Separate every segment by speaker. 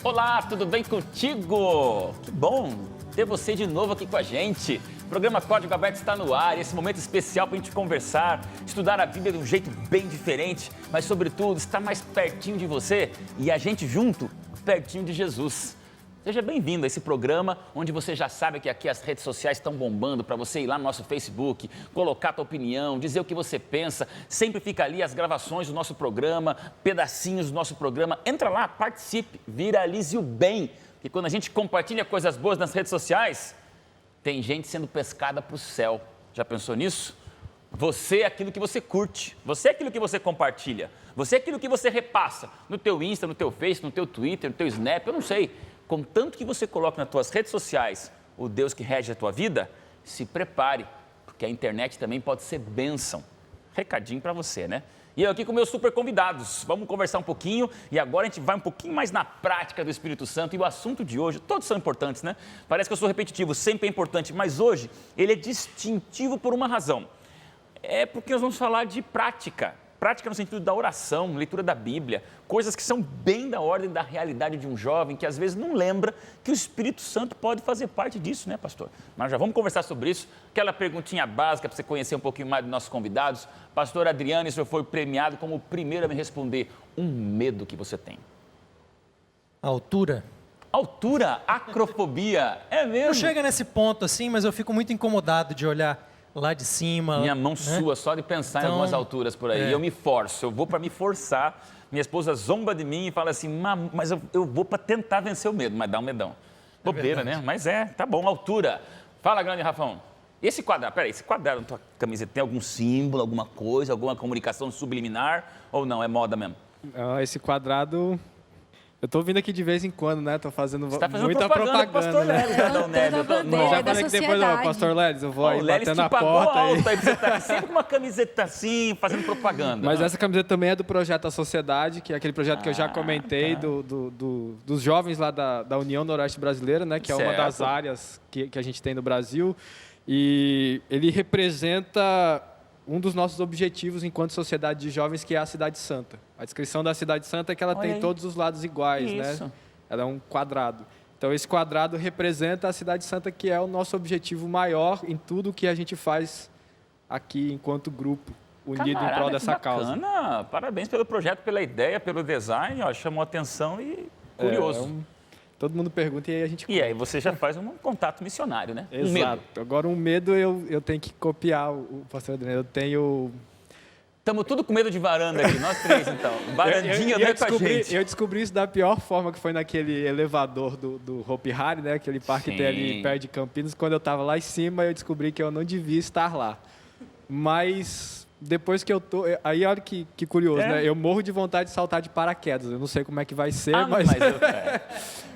Speaker 1: Olá, tudo bem contigo? Que bom ter você de novo aqui com a gente. O programa Código Aberto está no ar e esse momento especial para a gente conversar, estudar a Bíblia de um jeito bem diferente, mas sobretudo estar mais pertinho de você e a gente junto, pertinho de Jesus. Seja bem-vindo a esse programa onde você já sabe que aqui as redes sociais estão bombando para você ir lá no nosso Facebook, colocar a tua opinião, dizer o que você pensa. Sempre fica ali as gravações do nosso programa, pedacinhos do nosso programa. Entra lá, participe, viralize o bem. Porque quando a gente compartilha coisas boas nas redes sociais, tem gente sendo pescada para o céu. Já pensou nisso? Você é aquilo que você curte, você é aquilo que você compartilha, você é aquilo que você repassa no teu Insta, no teu Face, no teu Twitter, no teu Snap, eu não sei. Contanto que você coloque nas tuas redes sociais o Deus que rege a tua vida, se prepare, porque a internet também pode ser bênção. Recadinho para você, né? E eu aqui com meus super convidados, vamos conversar um pouquinho e agora a gente vai um pouquinho mais na prática do Espírito Santo e o assunto de hoje, todos são importantes, né? Parece que eu sou repetitivo, sempre é importante, mas hoje ele é distintivo por uma razão. É porque nós vamos falar de prática. Prática no sentido da oração, leitura da Bíblia, coisas que são bem da ordem da realidade de um jovem que às vezes não lembra que o Espírito Santo pode fazer parte disso, né, pastor? Mas já vamos conversar sobre isso. Aquela perguntinha básica para você conhecer um pouquinho mais dos nossos convidados. Pastor Adriano, o senhor foi premiado como o primeiro a me responder. Um medo que você tem?
Speaker 2: Altura.
Speaker 1: Altura, acrofobia, é mesmo?
Speaker 2: Não chega nesse ponto assim, mas eu fico muito incomodado de olhar lá de cima.
Speaker 1: Minha mão
Speaker 2: né?
Speaker 1: sua só de pensar em algumas alturas por aí. Eu me forço, eu vou para me forçar. Minha esposa zomba de mim e fala assim, mas eu vou para tentar vencer o medo, mas dá um medão. Bobeira, né? Mas tá bom, altura. Fala, grande Rafão. Esse quadrado, peraí, esse quadrado na tua camiseta tem algum símbolo, alguma coisa, alguma comunicação subliminar ou não? É moda mesmo?
Speaker 3: Esse quadrado... Eu tô vindo aqui de vez em quando, né? Tô fazendo,
Speaker 1: Você tá fazendo
Speaker 3: muita
Speaker 1: propaganda. Pastor
Speaker 3: né?
Speaker 1: Leles, Adão Neves.
Speaker 3: Já falei que depois, Pastor Leles, eu vou aí bater na porta.
Speaker 1: Alto, aí você tá sempre com uma camiseta assim, fazendo propaganda.
Speaker 3: Mas
Speaker 1: não?
Speaker 3: essa camiseta também é do projeto A Sociedade, que é aquele projeto que eu já comentei, dos jovens lá da União Noroeste Brasileira, né? Que é uma das áreas que a gente tem no Brasil. E ele representa um dos nossos objetivos enquanto sociedade de jovens, que é a Cidade Santa. A descrição da Cidade Santa é que ela tem todos os lados iguais, né? Ela é um quadrado. Então, esse quadrado representa a Cidade Santa, que é o nosso objetivo maior em tudo que a gente faz aqui enquanto grupo, unido em prol dessa causa.
Speaker 1: Parabéns pelo projeto, pela ideia, pelo design, ó, chamou atenção e curioso.
Speaker 3: Todo mundo pergunta e aí a gente...
Speaker 1: E aí você já faz um contato missionário, né?
Speaker 3: Exato.
Speaker 1: Um medo.
Speaker 3: Agora, um medo eu tenho que copiar o pastor Adriano. Eu tenho...
Speaker 1: Estamos tudo com medo de varanda aqui, nós três, então. Varandinha vem com a gente.
Speaker 3: Eu descobri isso da pior forma, que foi naquele elevador do Hopi Hari, né? Aquele parque que tem ali perto de Campinas. Quando eu estava lá em cima, eu descobri que eu não devia estar lá. Mas... depois que eu tô... Aí, olha que curioso, né? Eu morro de vontade de saltar de paraquedas. Eu não sei como é que vai ser, mas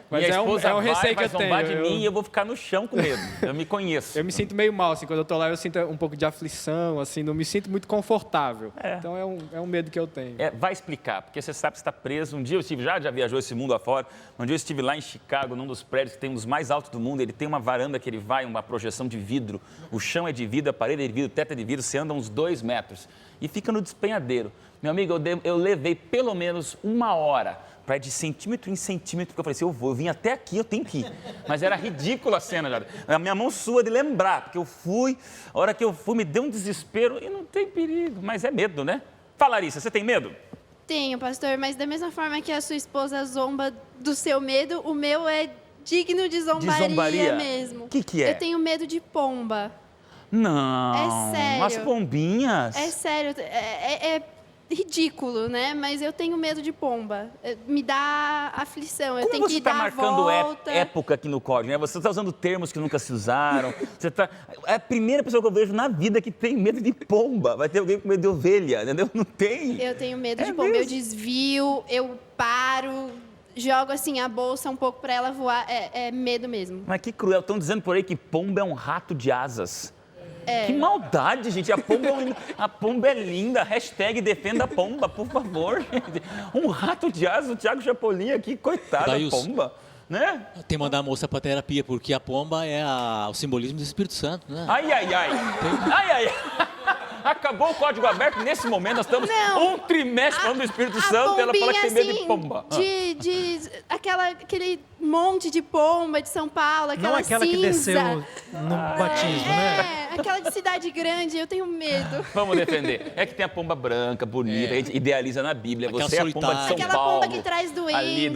Speaker 1: Mas
Speaker 3: é um receio que eu tenho.
Speaker 1: Vai zombar de mim e eu vou ficar no chão com medo. Eu me conheço.
Speaker 3: Eu me sinto meio mal, assim. Quando eu tô lá, eu sinto um pouco de aflição, assim. Não me sinto muito confortável. Então, é um medo que eu tenho.
Speaker 1: Vai explicar, porque você sabe que está preso. Um dia eu estive, já viajou esse mundo afora. Um dia eu estive lá em Chicago, num dos prédios que tem um dos mais altos do mundo. Ele tem uma varanda que ele vai, uma projeção de vidro. O chão é de vidro, a parede é de vidro, o teto é de vidro. Você anda uns 2 metros e fica no despenhadeiro. Meu amigo, eu levei pelo menos 1 hora para ir de centímetro em centímetro, porque eu falei assim, eu vim até aqui, eu tenho que ir. Mas era ridícula a cena, já. A minha mão sua de lembrar, porque eu fui, a hora que eu fui me deu um desespero e não tem perigo, mas é medo, né? Fala, Larissa, você tem medo?
Speaker 4: Tenho, pastor, mas da mesma forma que a sua esposa zomba do seu medo, o meu é digno de zombaria mesmo.
Speaker 1: O que é?
Speaker 4: Eu tenho medo de pomba.
Speaker 1: Não.
Speaker 4: É sério.
Speaker 1: As pombinhas?
Speaker 4: É sério, é ridículo, né? Mas eu tenho medo de pomba. Me dá aflição. Eu tenho que dar a volta.
Speaker 1: Como você está marcando época aqui no código, né? Você está usando termos que nunca se usaram. É a primeira pessoa que eu vejo na vida que tem medo de pomba. Vai ter alguém com medo de ovelha, entendeu? Não tem.
Speaker 4: Eu tenho medo de pomba. Mesmo? Eu desvio, eu paro, jogo assim a bolsa um pouco para ela voar. É medo mesmo.
Speaker 1: Mas que cruel. Estão dizendo por aí que pomba é um rato de asas. Que maldade, gente. A pomba é linda. Hashtag defenda a pomba, por favor, gente. Um rato de asa, o Thiago Chapolin aqui, coitado da pomba. Né?
Speaker 5: Tem que mandar a moça para terapia, porque a pomba é o simbolismo do Espírito Santo, né?
Speaker 1: Ai. Acabou o código aberto. Nesse momento, nós estamos um trimestre falando do Espírito Santo e ela fala que tem medo de pomba.
Speaker 4: Aquele monte de pomba de São Paulo, aquela
Speaker 2: Não aquela
Speaker 4: cinza.
Speaker 2: que desceu no batismo, né?
Speaker 4: Aquela de cidade grande, eu tenho medo.
Speaker 1: Vamos defender. É que tem a pomba branca, bonita, a gente idealiza na Bíblia.
Speaker 5: Aquela
Speaker 1: Você é a pomba de São
Speaker 4: Aquela
Speaker 1: Paulo.
Speaker 4: pomba que traz doença.
Speaker 1: Ali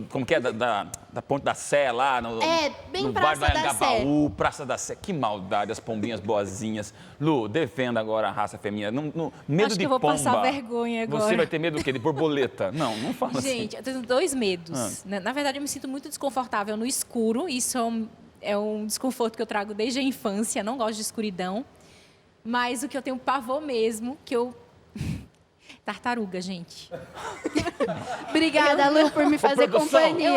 Speaker 1: como que é? Da Ponte da Sé, lá no,
Speaker 4: bem
Speaker 1: no
Speaker 4: Praça
Speaker 1: Vale do
Speaker 4: da
Speaker 1: Anhangabaú, Praça da Sé. Que maldade, as pombinhas boazinhas. Lu, defenda agora a raça feminina. Medo
Speaker 6: Acho
Speaker 1: de
Speaker 6: que eu vou
Speaker 1: pomba.
Speaker 6: passar vergonha agora.
Speaker 1: Você vai ter medo do quê? De borboleta? Não fala assim.
Speaker 6: Gente, eu tenho 2 medos. Na verdade, eu me sinto muito desconfortável no escuro. Isso é um desconforto que eu trago desde a infância. Não gosto de escuridão. Mas o que eu tenho pavor mesmo, que eu... Tartaruga, gente.
Speaker 4: Obrigada, Lu, por me fazer companhia.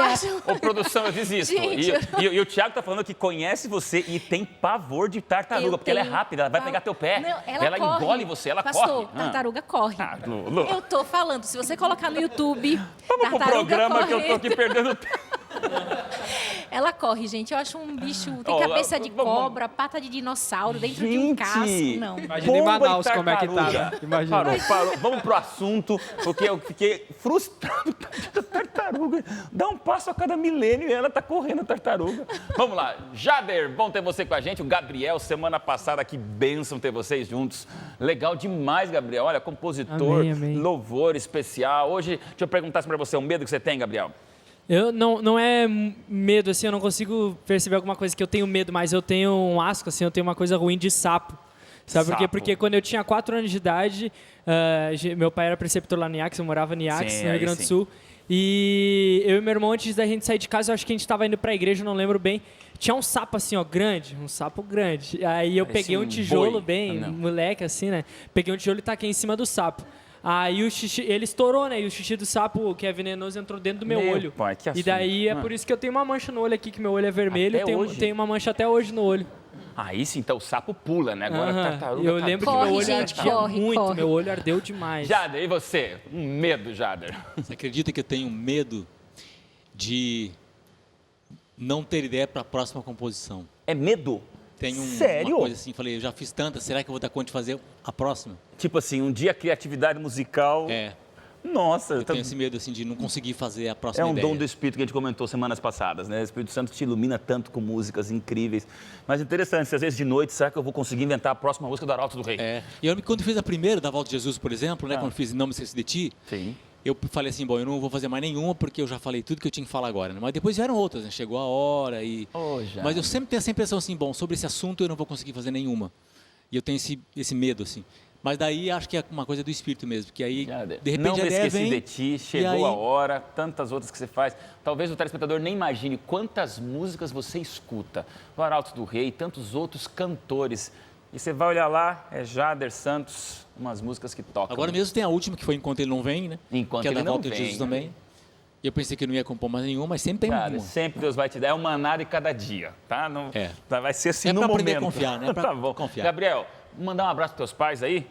Speaker 1: Ô, produção, eu desisto.
Speaker 6: Gente,
Speaker 1: E o Thiago tá falando que conhece você e tem pavor de tartaruga, porque ela é rápida, ela vai pegar teu pé.
Speaker 6: Não,
Speaker 1: ela
Speaker 6: corre.
Speaker 1: engole você, ela
Speaker 6: Pastor,
Speaker 1: corre.
Speaker 6: tartaruga corre.
Speaker 1: Lu.
Speaker 6: Eu tô falando, se você colocar no YouTube,
Speaker 1: Vamos pro
Speaker 6: tartaruga
Speaker 1: programa
Speaker 6: correndo.
Speaker 1: que eu tô aqui perdendo tempo.
Speaker 6: Ela corre, gente. Eu acho um bicho... Tem cabeça de cobra, pata de dinossauro, dentro de um casco. Não.
Speaker 3: Imagina em Manaus como é que tá, né? Imagina.
Speaker 1: Parou. Vamos pro assunto, porque eu fiquei frustrado com a tartaruga. Dá um passo a cada milênio e ela tá correndo a tartaruga. Vamos lá. Jader, bom ter você com a gente. O Gabriel, semana passada, que bênção ter vocês juntos. Legal demais, Gabriel. Olha, compositor,
Speaker 7: Amém.
Speaker 1: louvor especial. Hoje, deixa eu perguntar pra você, o medo que você tem, Gabriel?
Speaker 7: Eu não é medo, assim, eu não consigo perceber alguma coisa que eu tenho medo, mas eu tenho um asco, assim, eu tenho uma coisa ruim de sapo. Sabe por quê?
Speaker 1: Sapo.
Speaker 7: Porque quando eu tinha 4 anos de idade, meu pai era preceptor lá no IACS, eu morava no IACS,
Speaker 1: Sim,
Speaker 7: no Rio
Speaker 1: aí
Speaker 7: Grande do
Speaker 1: sim.
Speaker 7: Sul. E eu e meu irmão, antes da gente sair de casa, eu acho que a gente estava indo pra igreja, eu não lembro bem. Tinha um sapo assim, ó, grande, um sapo grande. Aí eu
Speaker 1: Parecia
Speaker 7: peguei um
Speaker 1: um
Speaker 7: tijolo
Speaker 1: boi.
Speaker 7: bem,
Speaker 1: Não.
Speaker 7: moleque assim, né? Peguei um tijolo e taquei em cima do sapo. Aí o xixi, ele estourou, né? E o xixi do sapo, que é venenoso, entrou dentro do meu olho.
Speaker 1: Pai, que
Speaker 7: E
Speaker 1: assunto.
Speaker 7: daí é por isso que eu tenho uma mancha no olho aqui, que meu olho é vermelho.
Speaker 1: Até hoje?
Speaker 7: Tenho uma mancha até hoje no olho.
Speaker 1: Aí sim, então o sapo pula, né? Agora a
Speaker 7: Aham.
Speaker 1: tartaruga
Speaker 7: Eu
Speaker 1: tá
Speaker 7: lembro que
Speaker 6: Corre,
Speaker 7: meu olho
Speaker 6: gente,
Speaker 7: ardia
Speaker 6: corre,
Speaker 7: muito,
Speaker 6: corre.
Speaker 7: meu olho ardeu demais.
Speaker 1: Jader, e você? Um medo, Jader.
Speaker 5: Você acredita que eu tenho medo de não ter ideia para a próxima composição?
Speaker 1: É medo?
Speaker 5: Tenho
Speaker 1: Sério?
Speaker 5: uma coisa assim, falei, eu já fiz tantas, será que eu vou dar conta de fazer a próxima?
Speaker 1: Tipo assim, um dia a criatividade musical...
Speaker 5: É,
Speaker 1: Nossa,
Speaker 5: eu tenho esse medo assim de não conseguir fazer a próxima
Speaker 1: é um
Speaker 5: ideia.
Speaker 1: dom do Espírito que a gente comentou semanas passadas, né? O Espírito Santo te ilumina tanto com músicas incríveis. Mas interessante, se às vezes de noite, será que eu vou conseguir inventar a próxima música do Arauto do Rei?
Speaker 5: É, e eu lembro que quando eu fiz a primeira da Volta de Jesus, por exemplo, né, quando eu fiz Não Me Esqueça de Ti,
Speaker 1: Sim.
Speaker 5: eu falei assim, bom, eu não vou fazer mais nenhuma porque eu já falei tudo que eu tinha que falar agora, né? Mas depois vieram outras, né? Chegou a hora e... Mas eu sempre tenho essa impressão assim, bom, sobre esse assunto eu não vou conseguir fazer nenhuma. E eu tenho esse medo, assim. Mas daí acho que é uma coisa do espírito mesmo, porque aí, de repente,
Speaker 1: não me
Speaker 5: a ideia
Speaker 1: esqueci
Speaker 5: vem,
Speaker 1: de ti, chegou
Speaker 5: aí-
Speaker 1: a hora, tantas outras que você faz. Talvez o telespectador nem imagine quantas músicas você escuta. O Arauto do Rei, tantos outros cantores. E você vai olhar lá, é Jader Santos, umas músicas que tocam.
Speaker 5: Agora mesmo tem a última, que foi Enquanto Ele Não Vem, né?
Speaker 1: Enquanto
Speaker 5: que é
Speaker 1: Ele
Speaker 5: da
Speaker 1: Não
Speaker 5: Volta de
Speaker 1: Vem.
Speaker 5: Jesus também. E eu pensei que eu não ia compor mais nenhuma, mas sempre tem
Speaker 1: Cara,
Speaker 5: uma.
Speaker 1: sempre Deus vai te dar, é uma nada em cada dia, tá? Não,
Speaker 5: É.
Speaker 1: Vai ser assim
Speaker 5: É
Speaker 1: no
Speaker 5: pra
Speaker 1: momento.
Speaker 5: aprender a confiar, né? É pra
Speaker 1: Tá bom.
Speaker 5: confiar.
Speaker 1: Gabriel, mandar um abraço pros teus pais aí?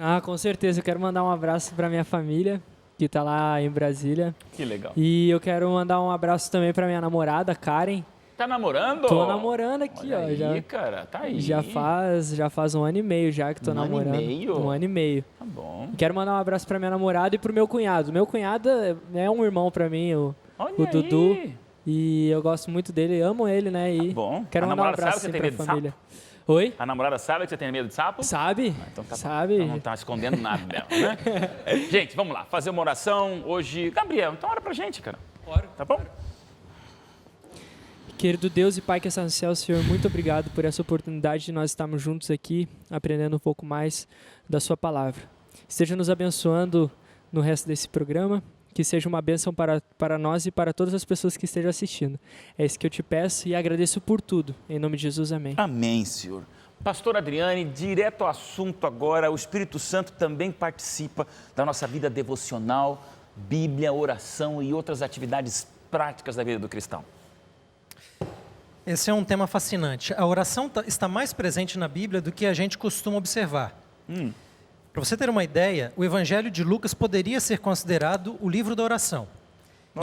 Speaker 7: Ah, com certeza. Eu quero mandar um abraço para minha família, que está lá em Brasília.
Speaker 1: Que legal.
Speaker 7: E eu quero mandar um abraço também para minha namorada, Karen.
Speaker 1: Tá namorando?
Speaker 7: Tô namorando aqui,
Speaker 1: Olha
Speaker 7: ó.
Speaker 1: aí, cara, tá aí.
Speaker 7: Já faz 1 ano e meio já que tô
Speaker 1: Um ano e
Speaker 7: namorando.
Speaker 1: meio?
Speaker 7: 1 ano e meio.
Speaker 1: Tá bom.
Speaker 7: Quero mandar um abraço para minha namorada e pro meu cunhado. Meu cunhado é um irmão para mim, o
Speaker 1: Olha
Speaker 7: Dudu.
Speaker 1: aí.
Speaker 7: E eu gosto muito dele, amo ele, né? E
Speaker 1: bom.
Speaker 7: quero
Speaker 1: A
Speaker 7: mandar um
Speaker 1: namorada
Speaker 7: abraço
Speaker 1: sabe que
Speaker 7: assim,
Speaker 1: você tem
Speaker 7: pra
Speaker 1: medo de
Speaker 7: família. Oi?
Speaker 1: A namorada sabe que você tem medo de sapo?
Speaker 7: Sabe?
Speaker 1: Então tá bom.
Speaker 7: Sabe?
Speaker 1: Então não tá escondendo nada dela, né? Gente, vamos lá, fazer uma oração hoje. Gabriel, então ora pra gente, cara.
Speaker 7: Oro.
Speaker 1: Tá bom?
Speaker 7: Querido Deus e Pai que está no céu, Senhor, muito obrigado por essa oportunidade de nós estarmos juntos aqui, aprendendo um pouco mais da Sua palavra. Esteja nos abençoando no resto desse programa, que seja uma bênção para nós e para todas as pessoas que estejam assistindo. É isso que eu te peço e agradeço por tudo. Em nome de Jesus, amém.
Speaker 1: Amém, Senhor. Pastor Adriane, direto ao assunto agora, o Espírito Santo também participa da nossa vida devocional, Bíblia, oração e outras atividades práticas da vida do cristão.
Speaker 2: Esse é um tema fascinante. A oração está mais presente na Bíblia do que a gente costuma observar. Para você ter uma ideia, o Evangelho de Lucas poderia ser considerado o livro da oração.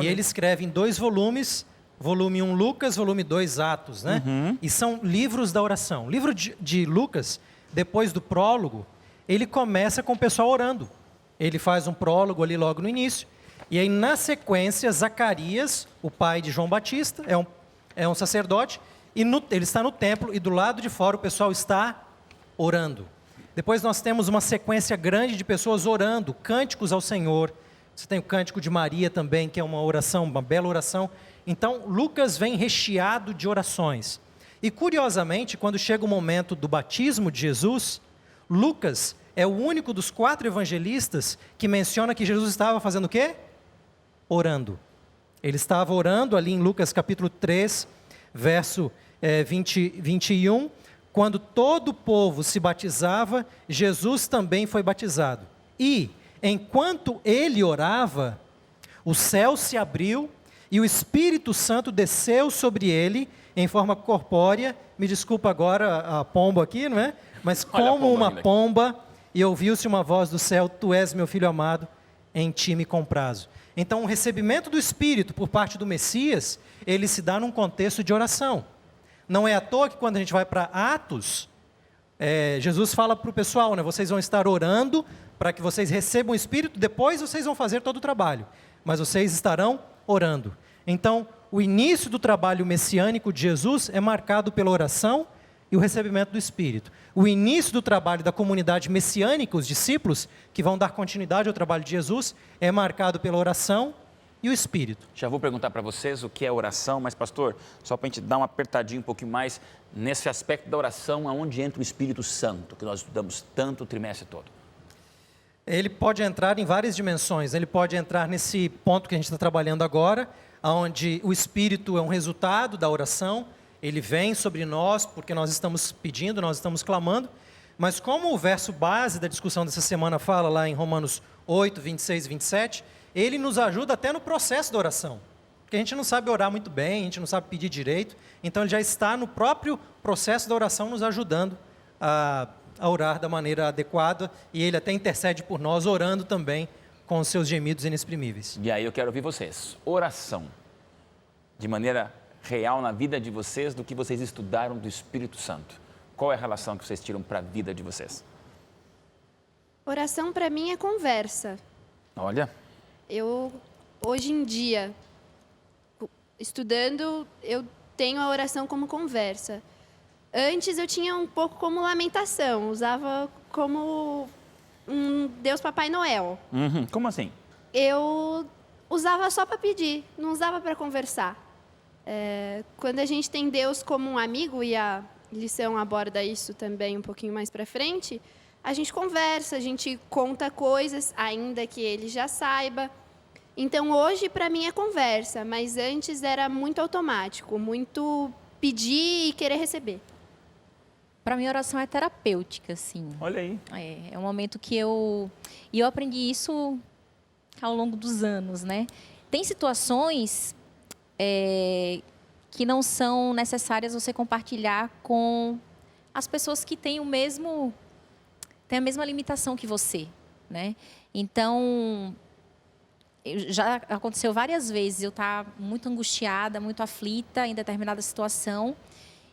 Speaker 2: E ele escreve em 2 volumes, volume 1 Lucas, volume 2 Atos, né? E são livros da oração. O livro de Lucas depois do prólogo, ele começa com o pessoal orando. Ele faz um prólogo ali logo no início. E aí, na sequência, Zacarias, o pai de João Batista, é um sacerdote, e ele está no templo, e do lado de fora o pessoal está orando. Depois nós temos uma sequência grande de pessoas orando, cânticos ao Senhor. Você tem o cântico de Maria também, que é uma oração, uma bela oração. Então, Lucas vem recheado de orações. E, curiosamente, quando chega o momento do batismo de Jesus, Lucas é o único dos 4 evangelistas que menciona que Jesus estava fazendo o quê? Orando. Ele estava orando ali em Lucas capítulo 3, verso 21, quando todo o povo se batizava, Jesus também foi batizado. E, enquanto ele orava, o céu se abriu e o Espírito Santo desceu sobre ele em forma corpórea. Me desculpa agora a pomba aqui, não é? Mas como uma pomba, e ouviu-se uma voz do céu: Tu és meu filho amado, em ti me comprazo. Então, o recebimento do Espírito por parte do Messias, ele se dá num contexto de oração. Não é à toa que quando a gente vai para Atos, Jesus fala para o pessoal, né, vocês vão estar orando para que vocês recebam o Espírito, depois vocês vão fazer todo o trabalho, mas vocês estarão orando. Então, o início do trabalho messiânico de Jesus é marcado pela oração e o recebimento do Espírito. O início do trabalho da comunidade messiânica, os discípulos, que vão dar continuidade ao trabalho de Jesus, é marcado pela oração e o Espírito.
Speaker 1: Já vou perguntar para vocês o que é oração, mas pastor, só para a gente dar uma apertadinha um pouquinho mais nesse aspecto da oração, aonde entra o Espírito Santo, que nós estudamos tanto o trimestre todo.
Speaker 2: Ele pode entrar em várias dimensões. Ele pode entrar nesse ponto que a gente está trabalhando agora, onde o Espírito é um resultado da oração. Ele vem sobre nós porque nós estamos pedindo, nós estamos clamando. Mas como o verso base da discussão dessa semana fala lá em Romanos 8, 26 e 27, ele nos ajuda até no processo da oração. Porque a gente não sabe orar muito bem, a gente não sabe pedir direito. Então ele já está no próprio processo da oração nos ajudando a orar da maneira adequada. E ele até intercede por nós, orando também com os seus gemidos inexprimíveis.
Speaker 1: E aí eu quero ouvir vocês. Oração, de maneira real na vida de vocês, do que vocês estudaram do Espírito Santo. Qual é a relação que vocês tiram para a vida de vocês?
Speaker 4: Oração para mim é conversa.
Speaker 1: Olha.
Speaker 4: Eu, hoje em dia, estudando, eu tenho a oração como conversa. Antes eu tinha um pouco como lamentação, usava como um Deus Papai Noel.
Speaker 1: Como assim?
Speaker 4: Eu usava só para pedir, não usava para conversar. Quando a gente tem Deus como um amigo, e a lição aborda isso também um pouquinho mais para frente, a gente conversa, a gente conta coisas, ainda que ele já saiba. Então, hoje, para mim, é conversa, mas antes era muito automático, muito pedir e querer receber.
Speaker 6: Para mim, a oração é terapêutica, assim.
Speaker 1: Olha aí.
Speaker 6: É um momento que eu aprendi isso ao longo dos anos, né? Tem situações que não são necessárias você compartilhar com as pessoas que têm a mesma limitação que você, né? Então, já aconteceu várias vezes eu estar muito angustiada, muito aflita em determinada situação,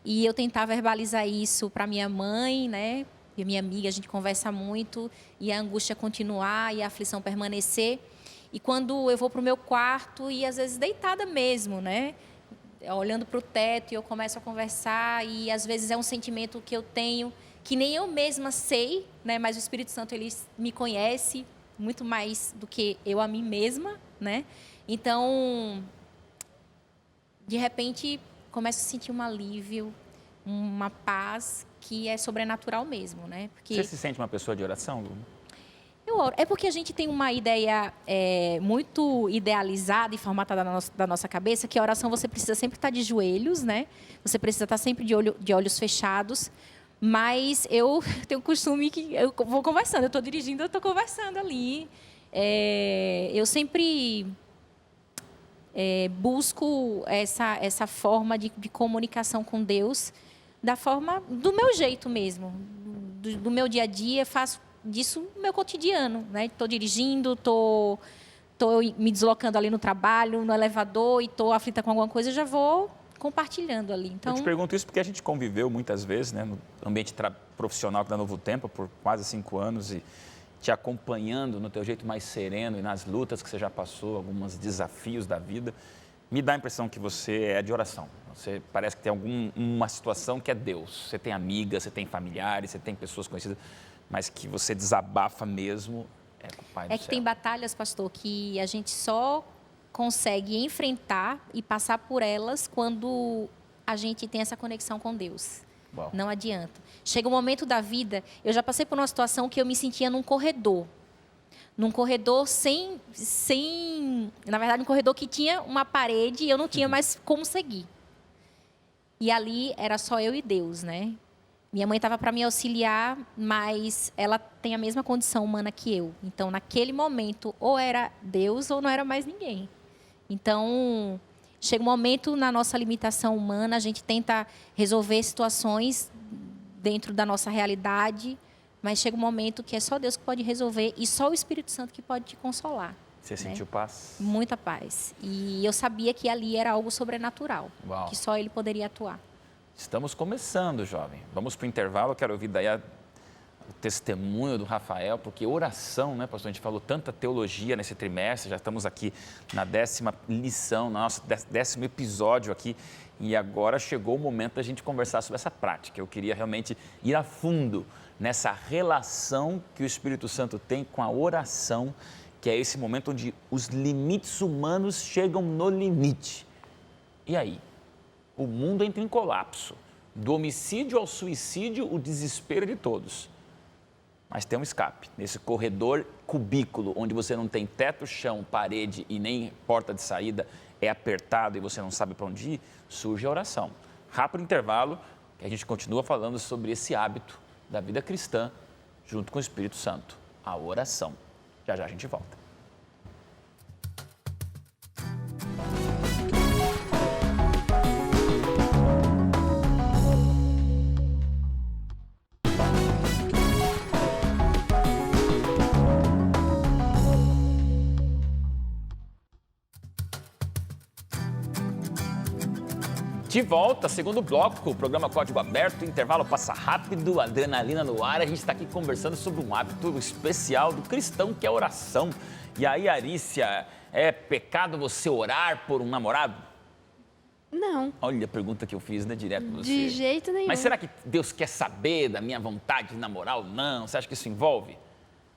Speaker 6: e eu tentar verbalizar isso para minha mãe, né? E minha amiga, a gente conversa muito, e a angústia continuar e a aflição permanecer. E quando eu vou para o meu quarto, e às vezes deitada mesmo, né? Olhando para o teto, e eu começo a conversar, e às vezes é um sentimento que eu tenho, que nem eu mesma sei, né? Mas o Espírito Santo, ele me conhece muito mais do que eu a mim mesma, né? Então, de repente, começo a sentir um alívio, uma paz que é sobrenatural mesmo, né? Porque
Speaker 1: você se sente uma pessoa de oração, Lu?
Speaker 6: Eu oro. É porque a gente tem uma ideia muito idealizada e formatada da nossa cabeça, que a oração você precisa sempre estar de joelhos, né? Você precisa estar sempre de olhos fechados. Mas eu tenho o costume que eu vou conversando. Eu estou dirigindo, eu estou conversando ali. Eu sempre busco essa forma de comunicação com Deus da forma do meu jeito mesmo, do meu dia a dia. Faço disso o meu cotidiano, né? Estou dirigindo, estou me deslocando ali no trabalho, no elevador, e estou aflita com alguma coisa, eu já vou compartilhando ali. Então,
Speaker 1: eu te pergunto isso porque a gente conviveu muitas vezes, né, no ambiente profissional da Novo Tempo por quase 5 anos e te acompanhando no teu jeito mais sereno e nas lutas que você já passou, alguns desafios da vida. Me dá a impressão que você é de oração. Você parece que tem uma situação que é Deus. Você tem amigas, você tem familiares, você tem pessoas conhecidas, mas que você desabafa mesmo com o Pai do céu.
Speaker 6: É que tem batalhas, pastor, que a gente só consegue enfrentar e passar por elas quando a gente tem essa conexão com Deus.
Speaker 1: Uau.
Speaker 6: Não adianta. Chega um momento da vida, eu já passei por uma situação que eu me sentia num corredor na verdade, um corredor que tinha uma parede e eu não tinha mais como seguir. E ali era só eu e Deus, né? Minha mãe estava para me auxiliar, mas ela tem a mesma condição humana que eu. Então, naquele momento, ou era Deus ou não era mais ninguém. Então, chega um momento na nossa limitação humana, a gente tenta resolver situações dentro da nossa realidade, mas chega um momento que é só Deus que pode resolver e só o Espírito Santo que pode te consolar.
Speaker 1: Você sentiu paz?
Speaker 6: Muita paz. E eu sabia que ali era algo sobrenatural,
Speaker 1: Uau.
Speaker 6: que só Ele poderia atuar.
Speaker 1: Estamos começando, jovem. Vamos para o intervalo, eu quero ouvir daí o testemunho do Rafael, porque oração, né, pastor? A gente falou tanta teologia nesse trimestre, já estamos aqui na 10ª lição, nosso 10º episódio aqui, e agora chegou o momento da gente conversar sobre essa prática. Eu queria realmente ir a fundo nessa relação que o Espírito Santo tem com a oração, que é esse momento onde os limites humanos chegam no limite. E aí? O mundo entra em colapso. Do homicídio ao suicídio, o desespero de todos. Mas tem um escape. Nesse corredor cubículo, onde você não tem teto, chão, parede e nem porta de saída, é apertado e você não sabe para onde ir, surge a oração. Rápido intervalo, que a gente continua falando sobre esse hábito da vida cristã, junto com o Espírito Santo, a oração. Já já a gente volta. De volta, segundo bloco, o programa Código Aberto, o intervalo passa rápido, adrenalina no ar. A gente está aqui conversando sobre um hábito especial do cristão, que é a oração. E aí, Arícia, é pecado você orar por um namorado?
Speaker 4: Não.
Speaker 1: Olha a pergunta que eu fiz, né, direto pra você.
Speaker 4: De jeito nenhum.
Speaker 1: Mas será que Deus quer saber da minha vontade de namorar ou não? Você acha que isso envolve?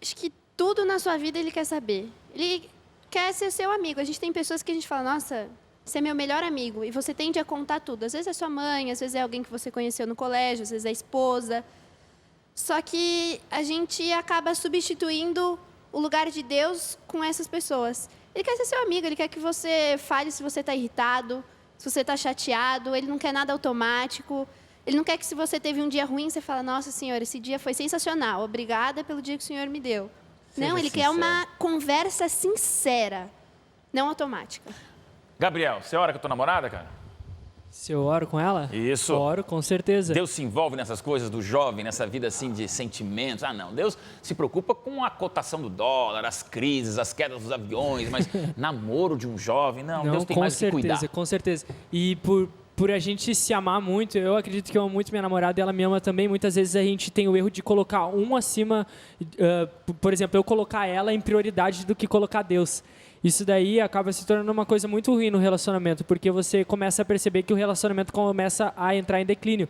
Speaker 4: Acho que tudo na sua vida Ele quer saber. Ele quer ser seu amigo. A gente tem pessoas que a gente fala, nossa, você é meu melhor amigo. E você tende a contar tudo. Às vezes é sua mãe, às vezes é alguém que você conheceu no colégio, às vezes é a esposa. Só que a gente acaba substituindo o lugar de Deus com essas pessoas. Ele quer ser seu amigo, Ele quer que você fale se você está irritado, se você está chateado. Ele não quer nada automático. Ele não quer que se você teve um dia ruim, você fala, nossa, Senhor, esse dia foi sensacional. Obrigada pelo dia que o Senhor me deu. Não, Ele quer uma conversa sincera, não automática.
Speaker 1: Gabriel, você ora com a tua namorada, cara?
Speaker 7: Se eu oro com ela?
Speaker 1: Isso.
Speaker 7: Oro, com certeza.
Speaker 1: Deus se envolve nessas coisas do jovem, nessa vida assim de sentimentos. Ah, não. Deus se preocupa com a cotação do dólar, as crises, as quedas dos aviões, mas namoro de um jovem, não. Deus tem mais que cuidar.
Speaker 7: Com certeza. E por a gente se amar muito, eu acredito que eu amo muito minha namorada e ela me ama também. Muitas vezes a gente tem o erro de colocar um acima, por exemplo, eu colocar ela em prioridade do que colocar Deus. Isso daí acaba se tornando uma coisa muito ruim no relacionamento, porque você começa a perceber que o relacionamento começa a entrar em declínio.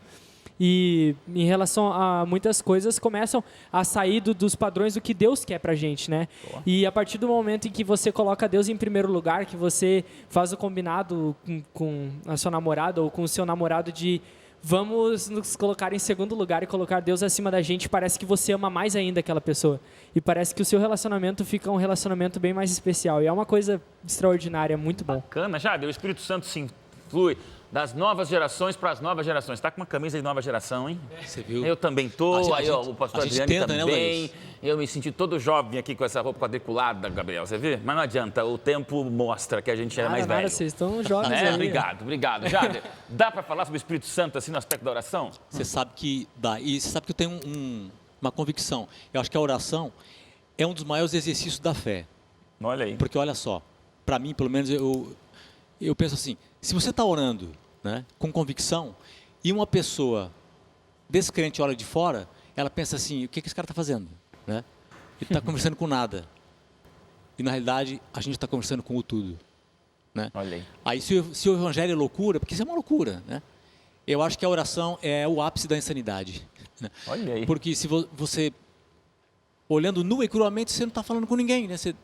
Speaker 7: E em relação a muitas coisas começam a sair dos padrões do que Deus quer pra gente, né? Boa. E a partir do momento em que você coloca Deus em primeiro lugar, que você faz o combinado com a sua namorada ou com o seu namorado de vamos nos colocar em segundo lugar e colocar Deus acima da gente, parece que você ama mais ainda aquela pessoa. E parece que o seu relacionamento fica um relacionamento bem mais especial. E é uma coisa extraordinária, muito bom.
Speaker 1: Bacana, já o Espírito Santo se influi das novas gerações para as novas gerações. Está com uma camisa de nova geração, hein?
Speaker 5: Você viu?
Speaker 1: Eu também estou, aí ó, o pastor Adriano
Speaker 5: tenta,
Speaker 1: também.
Speaker 5: Né,
Speaker 1: eu me senti todo jovem aqui com essa roupa quadriculada, Gabriel, você viu? Mas não adianta, o tempo mostra que a gente é mais velho.
Speaker 7: Vocês estão jovens
Speaker 1: né?
Speaker 7: aí.
Speaker 1: Obrigado. Jader, dá para falar sobre o Espírito Santo assim no aspecto da oração?
Speaker 5: Você sabe que dá. E você sabe que eu tenho uma convicção. Eu acho que a oração é um dos maiores exercícios da fé.
Speaker 1: Olha aí.
Speaker 5: Porque olha só, para mim, pelo menos, eu penso assim, se você está orando, né, com convicção, e uma pessoa descrente olha de fora, ela pensa assim, o que esse cara está fazendo? Né? Ele está conversando com nada. E na realidade, a gente está conversando com o tudo. Né?
Speaker 1: Olha aí.
Speaker 5: Aí se o evangelho é loucura, porque isso é uma loucura, né? Eu acho que a oração é o ápice da insanidade. Né?
Speaker 1: Olha aí.
Speaker 5: Porque se você, olhando nu e cruamente, você não está falando com ninguém, né? Você,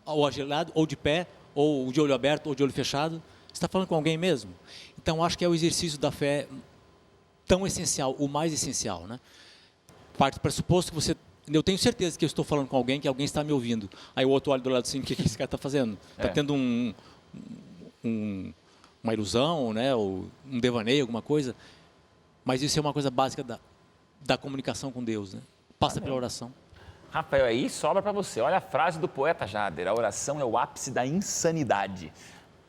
Speaker 5: ou ajoelhado, ou de pé, ou de olho aberto, ou de olho fechado, você está falando com alguém mesmo. Então, acho que é o exercício da fé tão essencial, o mais essencial, né? Parte do pressuposto que você... Eu tenho certeza que eu estou falando com alguém, que alguém está me ouvindo. Aí o outro olha do lado assim, o que esse cara está fazendo? Está tendo uma ilusão, né? Ou um devaneio, alguma coisa. Mas isso é uma coisa básica da comunicação com Deus, né? Passa pela oração.
Speaker 1: Rafael, aí sobra para você. Olha a frase do poeta Jader. A oração é o ápice da insanidade.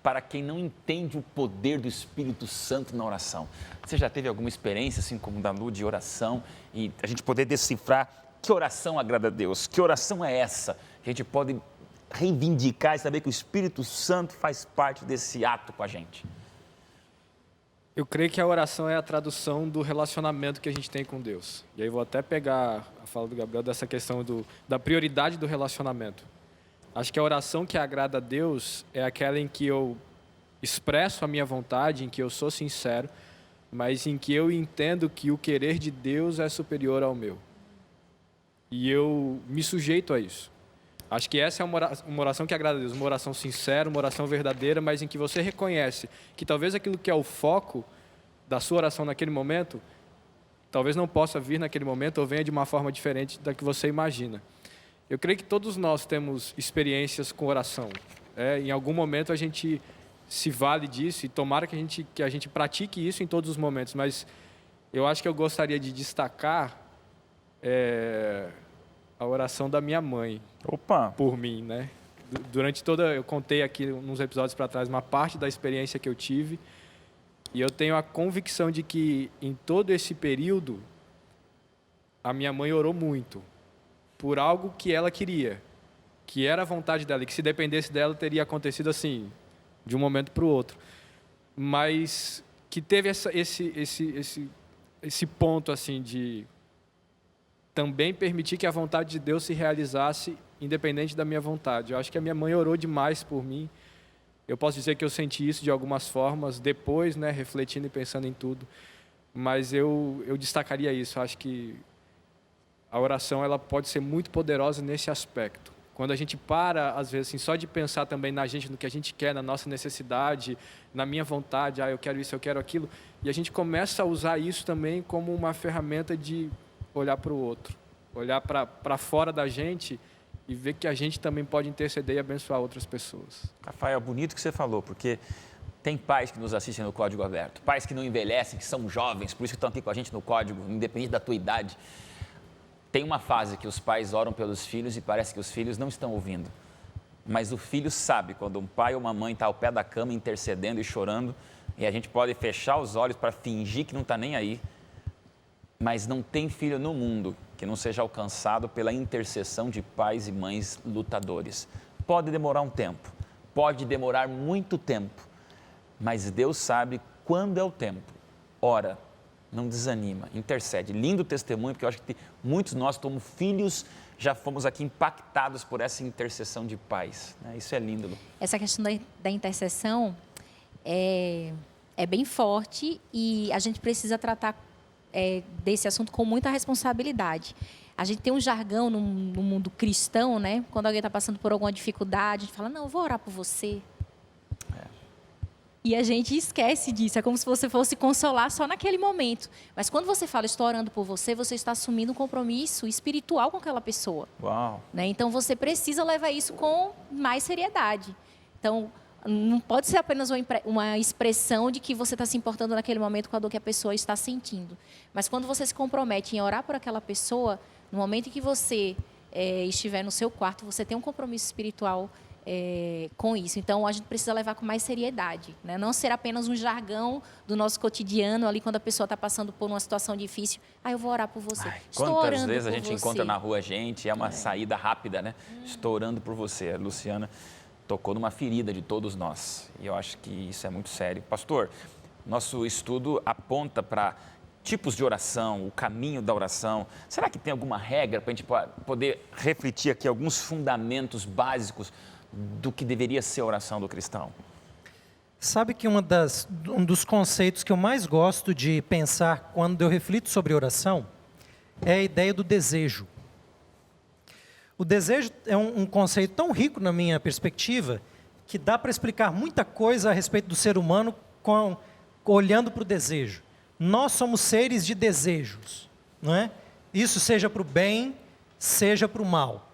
Speaker 1: Para quem não entende o poder do Espírito Santo na oração. Você já teve alguma experiência, assim como da Lu, de oração? E a gente poder decifrar que oração agrada a Deus? Que oração é essa? A gente pode reivindicar e saber que o Espírito Santo faz parte desse ato com a gente.
Speaker 3: Eu creio que a oração é a tradução do relacionamento que a gente tem com Deus. E aí vou até pegar a fala do Gabriel dessa questão da prioridade do relacionamento. Acho que a oração que agrada a Deus é aquela em que eu expresso a minha vontade, em que eu sou sincero, mas em que eu entendo que o querer de Deus é superior ao meu. E eu me sujeito a isso. Acho que essa é uma oração que agrada a Deus, uma oração sincera, uma oração verdadeira, mas em que você reconhece que talvez aquilo que é o foco da sua oração naquele momento, talvez não possa vir naquele momento ou venha de uma forma diferente da que você imagina. Eu creio que todos nós temos experiências com oração. Em algum momento a gente se vale disso e tomara que a gente pratique isso em todos os momentos. Mas eu acho que eu gostaria de destacar a oração da minha mãe.
Speaker 1: Opa!
Speaker 3: Por mim, né? Durante eu contei aqui uns episódios para trás uma parte da experiência que eu tive e eu tenho a convicção de que em todo esse período a minha mãe orou muito por algo que ela queria, que era a vontade dela, e que se dependesse dela teria acontecido assim, de um momento para o outro. Mas que teve esse ponto assim de também permitir que a vontade de Deus se realizasse independente da minha vontade. Eu acho que a minha mãe orou demais por mim. Eu posso dizer que eu senti isso de algumas formas, depois, né, refletindo e pensando em tudo. Mas eu destacaria isso. Eu acho que a oração ela pode ser muito poderosa nesse aspecto. Quando a gente para, às vezes, assim, só de pensar também na gente, no que a gente quer, na nossa necessidade, na minha vontade, eu quero isso, eu quero aquilo, e a gente começa a usar isso também como uma ferramenta de olhar para o outro, olhar para fora da gente e ver que a gente também pode interceder e abençoar outras pessoas.
Speaker 1: Rafael, bonito que você falou, porque tem pais que nos assistem no Código Aberto, pais que não envelhecem, que são jovens, por isso que estão aqui com a gente no Código, independente da tua idade. Tem uma fase que os pais oram pelos filhos e parece que os filhos não estão ouvindo. Mas o filho sabe quando um pai ou uma mãe está ao pé da cama intercedendo e chorando, e a gente pode fechar os olhos para fingir que não está nem aí, mas não tem filho no mundo que não seja alcançado pela intercessão de pais e mães lutadores. Pode demorar um tempo, pode demorar muito tempo, mas Deus sabe quando é o tempo. Ora, não desanima, intercede. Lindo testemunho, porque eu acho que muitos de nós, como filhos, já fomos aqui impactados por essa intercessão de pais. Né? Isso é lindo, Lu.
Speaker 6: Essa questão da intercessão é bem forte e a gente precisa tratar desse assunto com muita responsabilidade. A gente tem um jargão no mundo cristão, né? Quando alguém está passando por alguma dificuldade, a gente fala, não, eu vou orar por você. E a gente esquece disso, é como se você fosse consolar só naquele momento. Mas quando você fala, estou orando por você, você está assumindo um compromisso espiritual com aquela pessoa.
Speaker 1: Uau!
Speaker 6: Né? Então, você precisa levar isso com mais seriedade. Então, não pode ser apenas uma expressão de que você está se importando naquele momento com a dor que a pessoa está sentindo. Mas quando você se compromete em orar por aquela pessoa, no momento em que você estiver no seu quarto, você tem um compromisso espiritual com isso. Então, a gente precisa levar com mais seriedade, né? Não ser apenas um jargão do nosso cotidiano, ali quando a pessoa está passando por uma situação difícil. Eu vou orar por você.
Speaker 1: Quantas vezes a gente encontra na rua gente, é uma saída rápida, né? Estou orando por você. A Luciana tocou numa ferida de todos nós. E eu acho que isso é muito sério. Pastor, Nosso estudo aponta para tipos de oração, o caminho da oração. Será que tem alguma regra para a gente poder refletir aqui alguns fundamentos básicos do que deveria ser a oração do cristão?
Speaker 2: Sabe que um dos conceitos que eu mais gosto de pensar quando eu reflito sobre oração é a ideia do desejo. O desejo é um conceito tão rico na minha perspectiva que dá para explicar muita coisa a respeito do ser humano olhando para o desejo. Nós somos seres de desejos, não é? Isso seja para o bem, seja para o mal.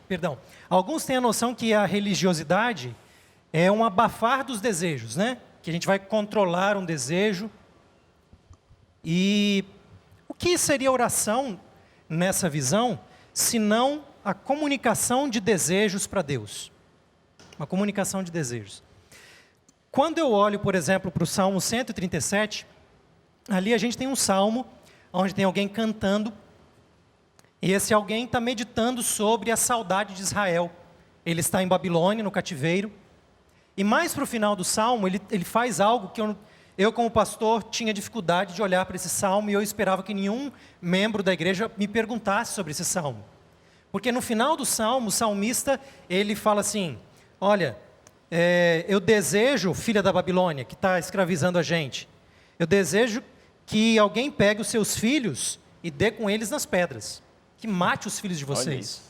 Speaker 2: Perdão. Alguns têm a noção que a religiosidade é um abafar dos desejos, né? Que a gente vai controlar um desejo. E o que seria oração nessa visão, se não a comunicação de desejos para Deus? Uma comunicação de desejos. Quando eu olho, por exemplo, para o Salmo 137, ali a gente tem um salmo onde tem alguém cantando, e esse alguém está meditando sobre a saudade de Israel. Ele está em Babilônia, no cativeiro, e mais para o final do salmo, ele faz algo que eu, como pastor, tinha dificuldade de olhar para esse salmo, e eu esperava que nenhum membro da igreja me perguntasse sobre esse salmo. Porque no final do salmo, o salmista, ele fala assim, olha, eu desejo, filha da Babilônia, que está escravizando a gente, eu desejo que alguém pegue os seus filhos e dê com eles nas pedras, que mate os filhos de vocês.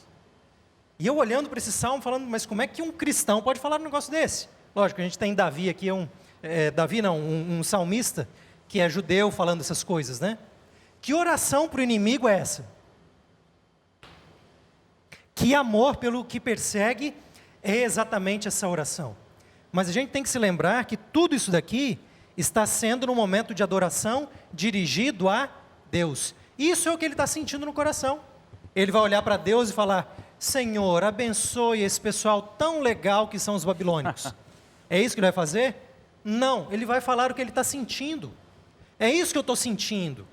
Speaker 2: E eu olhando para esse salmo, falando, mas como é que um cristão pode falar um negócio desse? Lógico, a gente tem Davi aqui, um salmista, que é judeu, falando essas coisas, né? Que oração para o inimigo é essa? Que amor pelo que persegue é exatamente essa oração. Mas a gente tem que se lembrar que tudo isso daqui está sendo no momento de adoração dirigido a Deus. Isso é o que ele está sentindo no coração. Ele vai olhar para Deus e falar, Senhor, abençoe esse pessoal tão legal que são os babilônicos. É isso que ele vai fazer? Não, ele vai falar o que ele está sentindo. É isso que eu estou sentindo.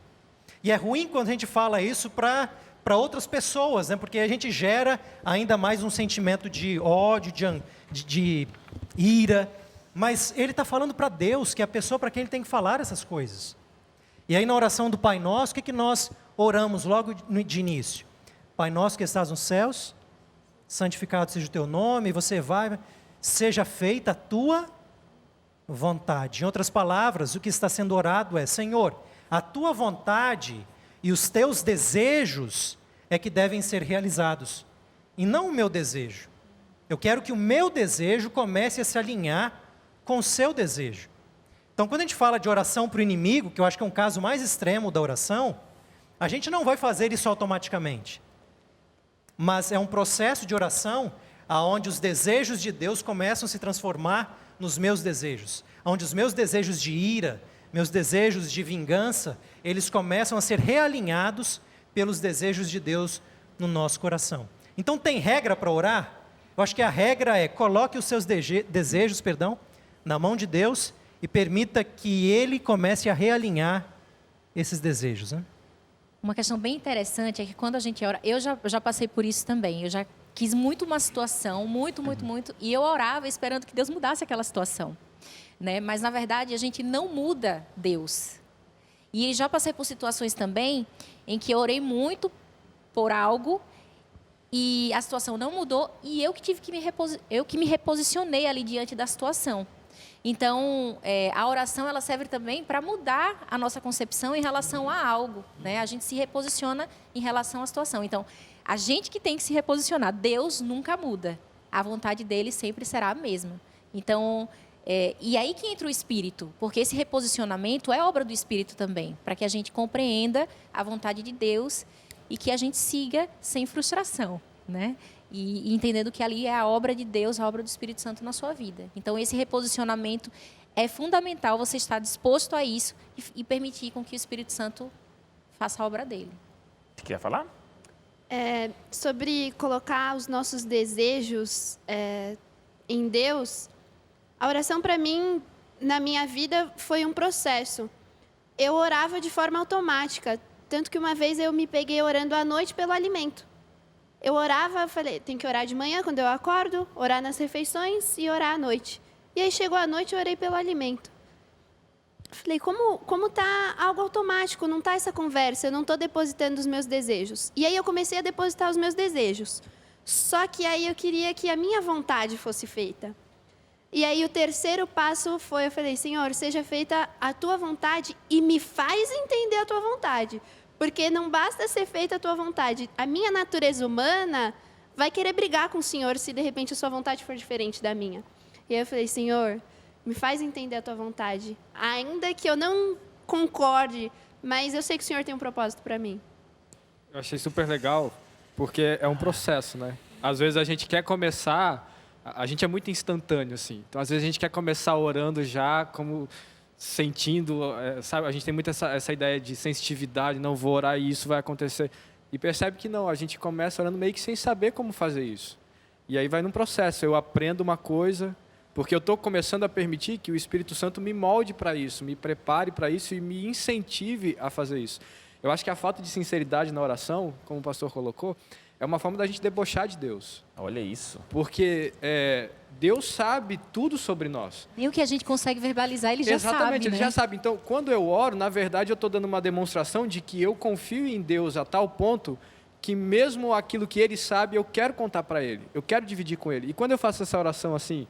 Speaker 2: E é ruim quando a gente fala isso para outras pessoas, né? Porque a gente gera ainda mais um sentimento de ódio, de ira. Mas ele está falando para Deus, que é a pessoa para quem ele tem que falar essas coisas. E aí na oração do Pai Nosso, o que nós oramos logo de início? Pai Nosso que estás nos céus, santificado seja o teu nome, você vai, seja feita a tua vontade. Em outras palavras, o que está sendo orado é, Senhor, a tua vontade e os teus desejos é que devem ser realizados, e não o meu desejo. Eu quero que o meu desejo comece a se alinhar com o seu desejo. Então, quando a gente fala de oração para o inimigo, que eu acho que é um caso mais extremo da oração, a gente não vai fazer isso automaticamente. Mas é um processo de oração onde os desejos de Deus começam a se transformar nos meus desejos. Onde os meus desejos de ira, meus desejos de vingança, eles começam a ser realinhados pelos desejos de Deus no nosso coração. Então, tem regra para orar? Eu acho que a regra é, coloque os seus desejos, na mão de Deus e permita que Ele comece a realinhar esses desejos, né?
Speaker 6: Uma questão bem interessante é que quando a gente ora, eu já passei por isso também, eu já quis muito uma situação, muito, e eu orava esperando que Deus mudasse aquela situação, né? Mas na verdade a gente não muda Deus. E já passei por situações também em que eu orei muito por algo e a situação não mudou e eu que tive que me reposicionei ali diante da situação. Então, a oração ela serve também para mudar a nossa concepção em relação a algo, né? A gente se reposiciona em relação à situação. Então, a gente que tem que se reposicionar. Deus nunca muda. A vontade dele sempre será a mesma. Então, e aí que entra o Espírito, porque esse reposicionamento é obra do Espírito também, para que a gente compreenda a vontade de Deus e que a gente siga sem frustração, né? E entendendo que ali é a obra de Deus, a obra do Espírito Santo na sua vida. Então, esse reposicionamento é fundamental, você estar disposto a isso e permitir com que o Espírito Santo faça a obra dele.
Speaker 1: Você quer falar?
Speaker 4: Sobre colocar os nossos desejos em Deus, a oração para mim, na minha vida, foi um processo. Eu orava de forma automática, tanto que uma vez eu me peguei orando à noite pelo alimento. Eu orava, falei, tem que orar de manhã quando eu acordo, orar nas refeições e orar à noite. E aí chegou a noite e orei pelo alimento. falei, como tá algo automático, não tá essa conversa, eu não estou depositando os meus desejos. E aí eu comecei a depositar os meus desejos. Só que aí eu queria que a minha vontade fosse feita. E aí o terceiro passo foi, eu falei, Senhor, seja feita a tua vontade e me faz entender a tua vontade. Porque não basta ser feita a tua vontade. A minha natureza humana vai querer brigar com o Senhor se de repente a sua vontade for diferente da minha. E aí eu falei, Senhor, me faz entender a tua vontade. Ainda que eu não concorde, mas eu sei que o Senhor tem um propósito para mim.
Speaker 3: Eu achei super legal, porque é um processo, né? Às vezes a gente quer começar, a gente é muito instantâneo, assim. Então, às vezes a gente quer começar orando já, como sentindo, sabe? A gente tem muito essa ideia de sensitividade, não vou orar e isso vai acontecer. E percebe que não, a gente começa orando meio que sem saber como fazer isso. E aí vai num processo, eu aprendo uma coisa, porque eu estou começando a permitir que o Espírito Santo me molde para isso, me prepare para isso e me incentive a fazer isso. Eu acho que a falta de sinceridade na oração, como o pastor colocou, é uma forma da gente debochar de Deus.
Speaker 1: Olha isso.
Speaker 3: Porque Deus sabe tudo sobre nós.
Speaker 6: Nem o que a gente consegue verbalizar, ele já sabe.
Speaker 3: Exatamente, ele
Speaker 6: né?
Speaker 3: já sabe. Então, quando eu oro, na verdade, eu estou dando uma demonstração de que eu confio em Deus a tal ponto que mesmo aquilo que Ele sabe, eu quero contar para Ele. Eu quero dividir com Ele. E quando eu faço essa oração assim,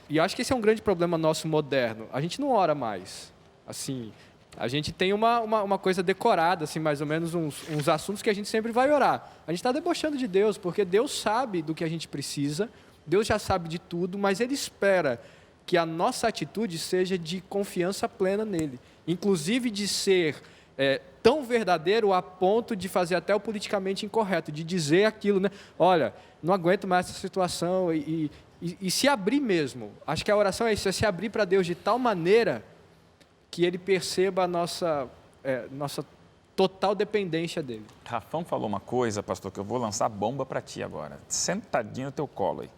Speaker 3: e acho que esse é um grande problema nosso moderno. A gente não ora mais. Assim, a gente tem uma coisa decorada, assim, mais ou menos uns assuntos que a gente sempre vai orar. A gente está debochando de Deus, porque Deus sabe do que a gente precisa, Deus já sabe de tudo, mas Ele espera que a nossa atitude seja de confiança plena nele. Inclusive de ser tão verdadeiro a ponto de fazer até o politicamente incorreto, de dizer aquilo, né? Olha, não aguento mais essa situação e se abrir mesmo. Acho que a oração é isso, é se abrir para Deus de tal maneira que Ele perceba a nossa total dependência dele.
Speaker 1: Rafão falou uma coisa, pastor, que eu vou lançar bomba para ti agora, sentadinho no teu colo aí.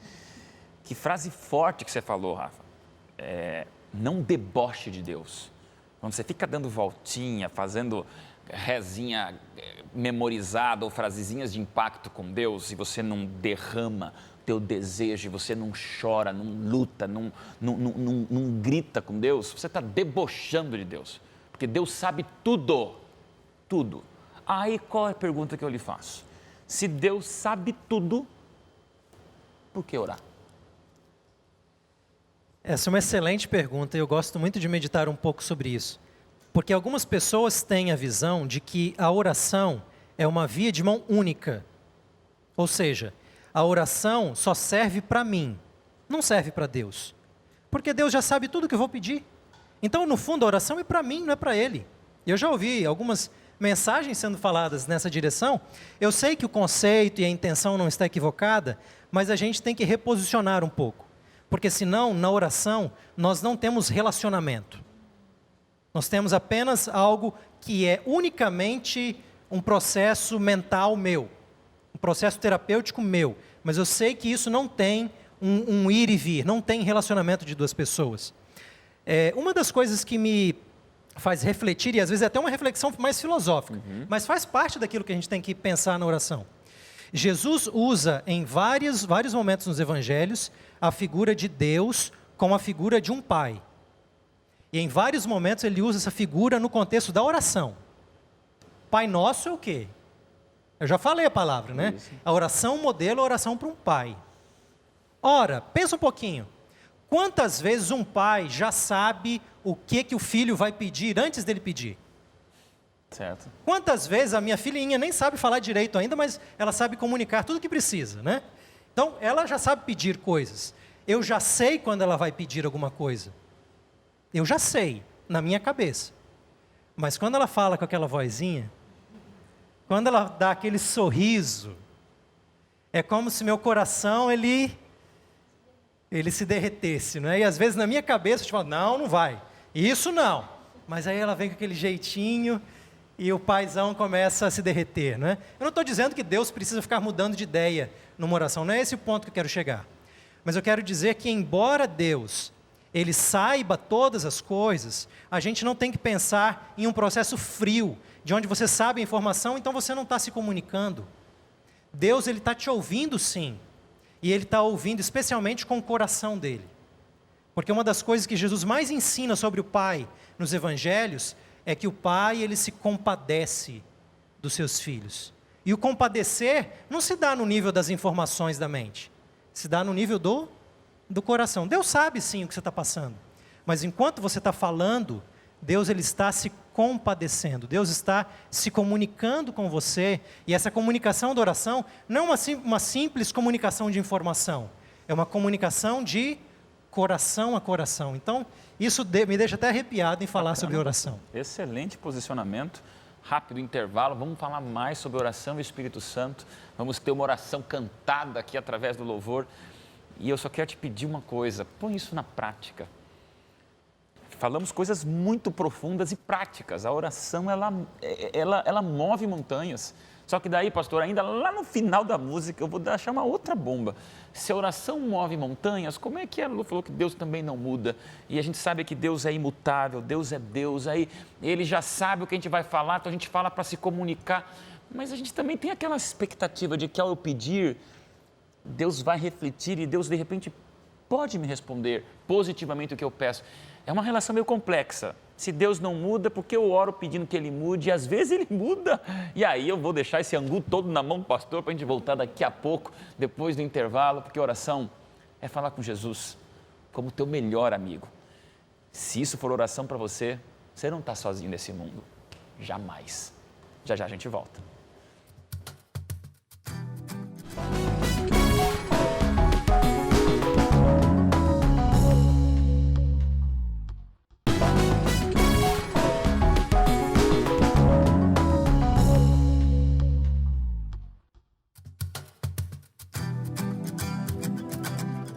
Speaker 1: Que frase forte que você falou, Rafa. Não deboche de Deus. Quando você fica dando voltinha, fazendo rezinha memorizada ou frasezinhas de impacto com Deus, e você não derrama o teu desejo, você não chora, não luta, não grita com Deus, você está debochando de Deus. Porque Deus sabe tudo, tudo. Aí qual é a pergunta que eu lhe faço? Se Deus sabe tudo, por que orar?
Speaker 2: Essa é uma excelente pergunta e eu gosto muito de meditar um pouco sobre isso. Porque algumas pessoas têm a visão de que a oração é uma via de mão única. Ou seja, a oração só serve para mim, não serve para Deus. Porque Deus já sabe tudo que eu vou pedir. Então, no fundo, a oração é para mim, não é para Ele. Eu já ouvi algumas mensagens sendo faladas nessa direção. Eu sei que o conceito e a intenção não está equivocada, mas a gente tem que reposicionar um pouco. Porque senão, na oração, nós não temos relacionamento. Nós temos apenas algo que é unicamente um processo mental meu, um processo terapêutico meu. Mas eu sei que isso não tem um ir e vir, não tem relacionamento de duas pessoas. Uma das coisas que me faz refletir, e às vezes é até uma reflexão mais filosófica, mas faz parte daquilo que a gente tem que pensar na oração. Jesus usa em vários momentos nos evangelhos a figura de Deus como a figura de um pai. E em vários momentos ele usa essa figura no contexto da oração. Pai nosso é o quê? Eu já falei a palavra, né? A oração modelo é a oração para um pai. Ora, pensa um pouquinho. Quantas vezes um pai já sabe o que o filho vai pedir antes dele pedir?
Speaker 1: Certo.
Speaker 2: Quantas vezes a minha filhinha nem sabe falar direito ainda, mas ela sabe comunicar tudo o que precisa, né? Então, ela já sabe pedir coisas. Eu já sei quando ela vai pedir alguma coisa. Eu já sei, na minha cabeça. Mas quando ela fala com aquela vozinha, quando ela dá aquele sorriso, é como se meu coração, ele se derretesse, né? E às vezes na minha cabeça eu falo, não vai, isso não. Mas aí ela vem com aquele jeitinho e o paizão começa a se derreter, né? Eu não estou dizendo que Deus precisa ficar mudando de ideia numa oração, não é esse o ponto que eu quero chegar. Mas eu quero dizer que embora Deus, Ele saiba todas as coisas, a gente não tem que pensar em um processo frio, de onde você sabe a informação, então você não está se comunicando. Deus, Ele está te ouvindo sim, e Ele está ouvindo especialmente com o coração dEle. Porque uma das coisas que Jesus mais ensina sobre o Pai nos evangelhos é que o Pai, ele se compadece dos seus filhos. E o compadecer não se dá no nível das informações da mente, se dá no nível do coração. Deus sabe sim o que você está passando, mas enquanto você está falando, Deus ele está se compadecendo, Deus está se comunicando com você, e essa comunicação da oração não é uma simples comunicação de informação, é uma comunicação de coração a coração. Então, isso me deixa até arrepiado em falar sobre oração.
Speaker 1: Excelente posicionamento. Rápido intervalo, vamos falar mais sobre oração e Espírito Santo. Vamos ter uma oração cantada aqui através do louvor. E eu só quero te pedir uma coisa, põe isso na prática. Falamos coisas muito profundas e práticas. A oração, ela move montanhas. Só que daí, pastor, ainda lá no final da música, eu vou deixar uma outra bomba. Se a oração move montanhas, como é que a Lu falou que Deus também não muda? E a gente sabe que Deus é imutável, Deus é Deus, aí Ele já sabe o que a gente vai falar, então a gente fala para se comunicar. Mas a gente também tem aquela expectativa de que ao eu pedir, Deus vai refletir e Deus, de repente, pode me responder positivamente o que eu peço. É uma relação meio complexa. Se Deus não muda, porque eu oro pedindo que Ele mude, e às vezes Ele muda. E aí eu vou deixar esse angu todo na mão do pastor para a gente voltar daqui a pouco, depois do intervalo, porque oração é falar com Jesus como teu melhor amigo. Se isso for oração para você, você não está sozinho nesse mundo. Jamais. Já já a gente volta.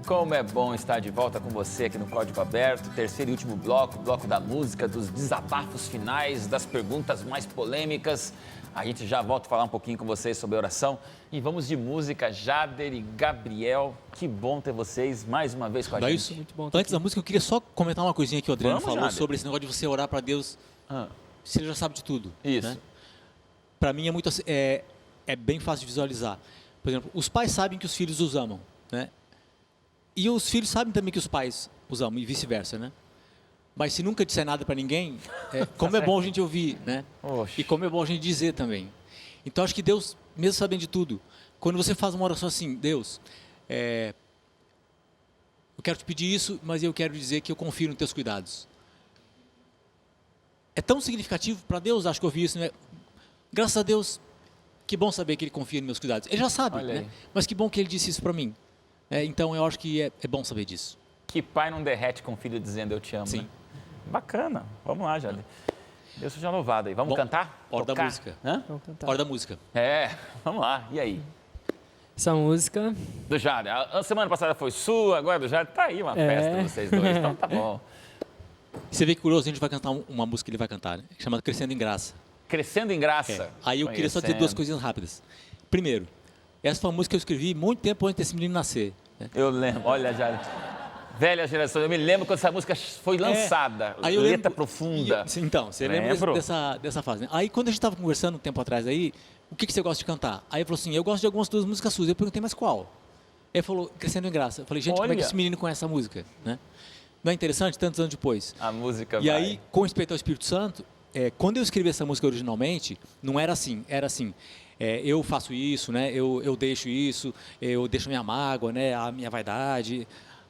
Speaker 1: Como é bom estar de volta com você aqui no Código Aberto, terceiro e último bloco, bloco da música, dos desabafos finais, das perguntas mais polêmicas. A gente já volta a falar um pouquinho com vocês sobre oração. E vamos de música, Jader e Gabriel. Que bom ter vocês mais uma vez com a gente.
Speaker 5: Isso, muito bom. Antes da música, eu queria só comentar uma coisinha que o Adriano falou
Speaker 1: Jader,
Speaker 5: sobre esse negócio de você orar para Deus, se Ele já sabe de tudo.
Speaker 1: Isso.
Speaker 5: Né? Para mim é bem fácil de visualizar. Por exemplo, os pais sabem que os filhos os amam, né? E os filhos sabem também que os pais os amam, e vice-versa, né? Mas se nunca disser nada para ninguém, como é bom a gente ouvir, né?
Speaker 1: Oxe.
Speaker 5: E como é bom a gente dizer também. Então, acho que Deus, mesmo sabendo de tudo, quando você faz uma oração assim, Deus, eu quero te pedir isso, mas eu quero dizer que eu confio nos teus cuidados. É tão significativo para Deus, acho que eu ouvi isso, né? Graças a Deus, que bom saber que Ele confia nos meus cuidados. Ele já sabe, né? Mas que bom que Ele disse isso para mim. Então, eu acho que é bom saber disso.
Speaker 1: Que pai não derrete com o filho dizendo eu te amo,
Speaker 5: Sim.
Speaker 1: né? Bacana. Vamos lá, Jader. Deus seja louvado aí. Vamos cantar?
Speaker 5: Hora
Speaker 1: Tocar?
Speaker 5: da música.
Speaker 7: Vamos cantar.
Speaker 5: Hora da música.
Speaker 1: Vamos lá. E aí?
Speaker 7: Essa música...
Speaker 1: Do Jader. A semana passada foi sua, agora do Jader. Tá aí uma festa de vocês dois, então tá bom.
Speaker 5: Você vê que curioso, a gente vai cantar uma música que ele vai cantar, né? Chamada Crescendo em Graça.
Speaker 1: Crescendo em Graça.
Speaker 5: Aí eu queria só dizer duas coisinhas rápidas. Primeiro, essa foi uma música que eu escrevi muito tempo antes desse menino nascer. Né?
Speaker 1: Eu lembro. Olha, Jader. Velha geração, eu me lembro quando essa música foi lançada,
Speaker 5: aí eu
Speaker 1: letra
Speaker 5: lembro,
Speaker 1: profunda.
Speaker 5: Então, você lembra dessa fase, né? Aí quando a gente estava conversando um tempo atrás aí, o que você gosta de cantar? Aí ele falou assim, eu gosto de algumas duas músicas suas. Eu perguntei, mas qual? Aí ele falou, Crescendo em Graça. Eu falei, gente, como é que esse menino conhece essa música? Né? Não é interessante, tantos anos depois?
Speaker 1: A música
Speaker 5: E aí, com respeito ao Espírito Santo, quando eu escrevi essa música originalmente, não era assim, era assim, eu faço isso, né? Eu deixo isso, eu deixo minha mágoa, né? A minha vaidade.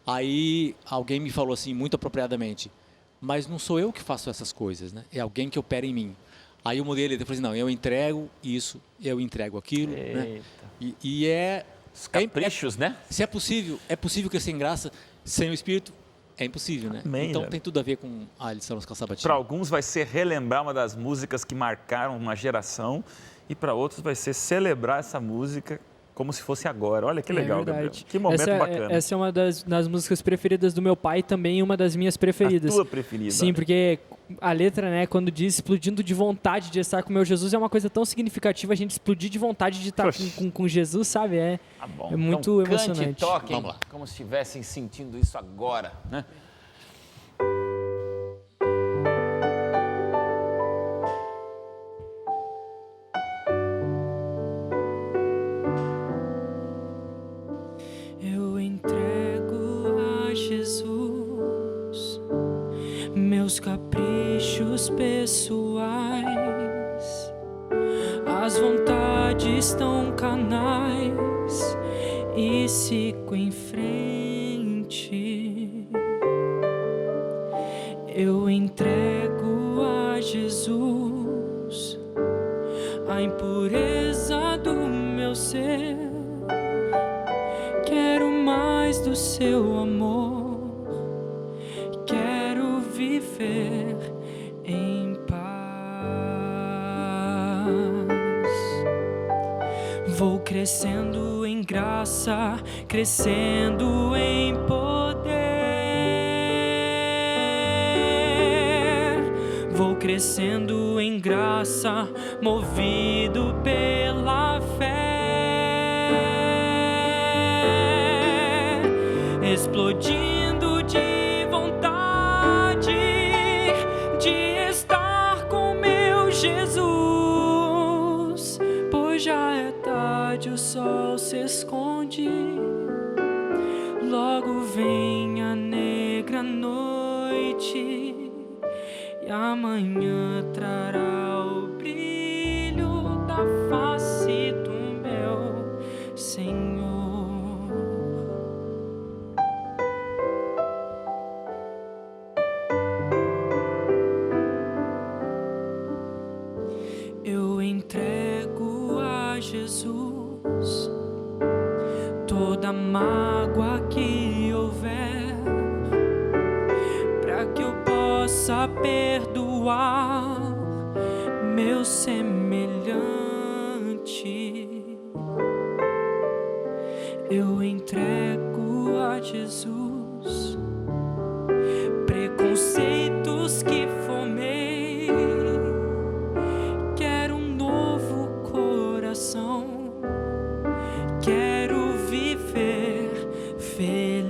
Speaker 5: Aí alguém me falou assim, muito apropriadamente, mas não sou eu que faço essas coisas, né? É alguém que opera em mim. Aí eu mudei ele, eu falei assim, não, eu entrego isso, eu entrego aquilo, né? E
Speaker 1: os caprichos, né?
Speaker 5: Se é possível crescer em graça sem o Espírito, é impossível, né?
Speaker 1: Amém,
Speaker 5: então
Speaker 1: velho.
Speaker 5: tem tudo a ver com a lição das Calçabatinhas.
Speaker 1: Para alguns vai ser relembrar uma das músicas que marcaram uma geração e para outros vai ser celebrar essa música como se fosse agora. Olha que legal, Gabriel. Que momento bacana.
Speaker 7: Essa é uma das músicas preferidas do meu pai, também uma das minhas preferidas.
Speaker 1: A tua preferida.
Speaker 7: Sim, porque a letra, né, quando diz explodindo de vontade de estar com meu Jesus, é uma coisa tão significativa, a gente explodir de vontade de estar com Jesus, sabe? É muito
Speaker 1: então,
Speaker 7: emocionante.
Speaker 1: Cante e toquem como se estivessem sentindo isso agora, né?
Speaker 7: Eu entrego a Jesus caprichos pessoais, as vontades tão carnais, e sigo em frente. Eu entrego a Jesus a impureza do meu ser. Quero mais do seu amor, quero viver em paz. Vou crescendo em graça, crescendo em poder. Vou crescendo em graça, movido pela fé, explodindo de vontade de estar com meu Jesus. Pois já é tarde, o sol se esconde, logo vem a negra noite, e amanhã trará o brilho da face do meu Senhor. Eu entrego a Jesus toda mágoa que houver, para que eu possa perdoar meu semelhante. Eu entrego a Jesus preconceitos que formei. Quero um novo coração, quero viver feliz.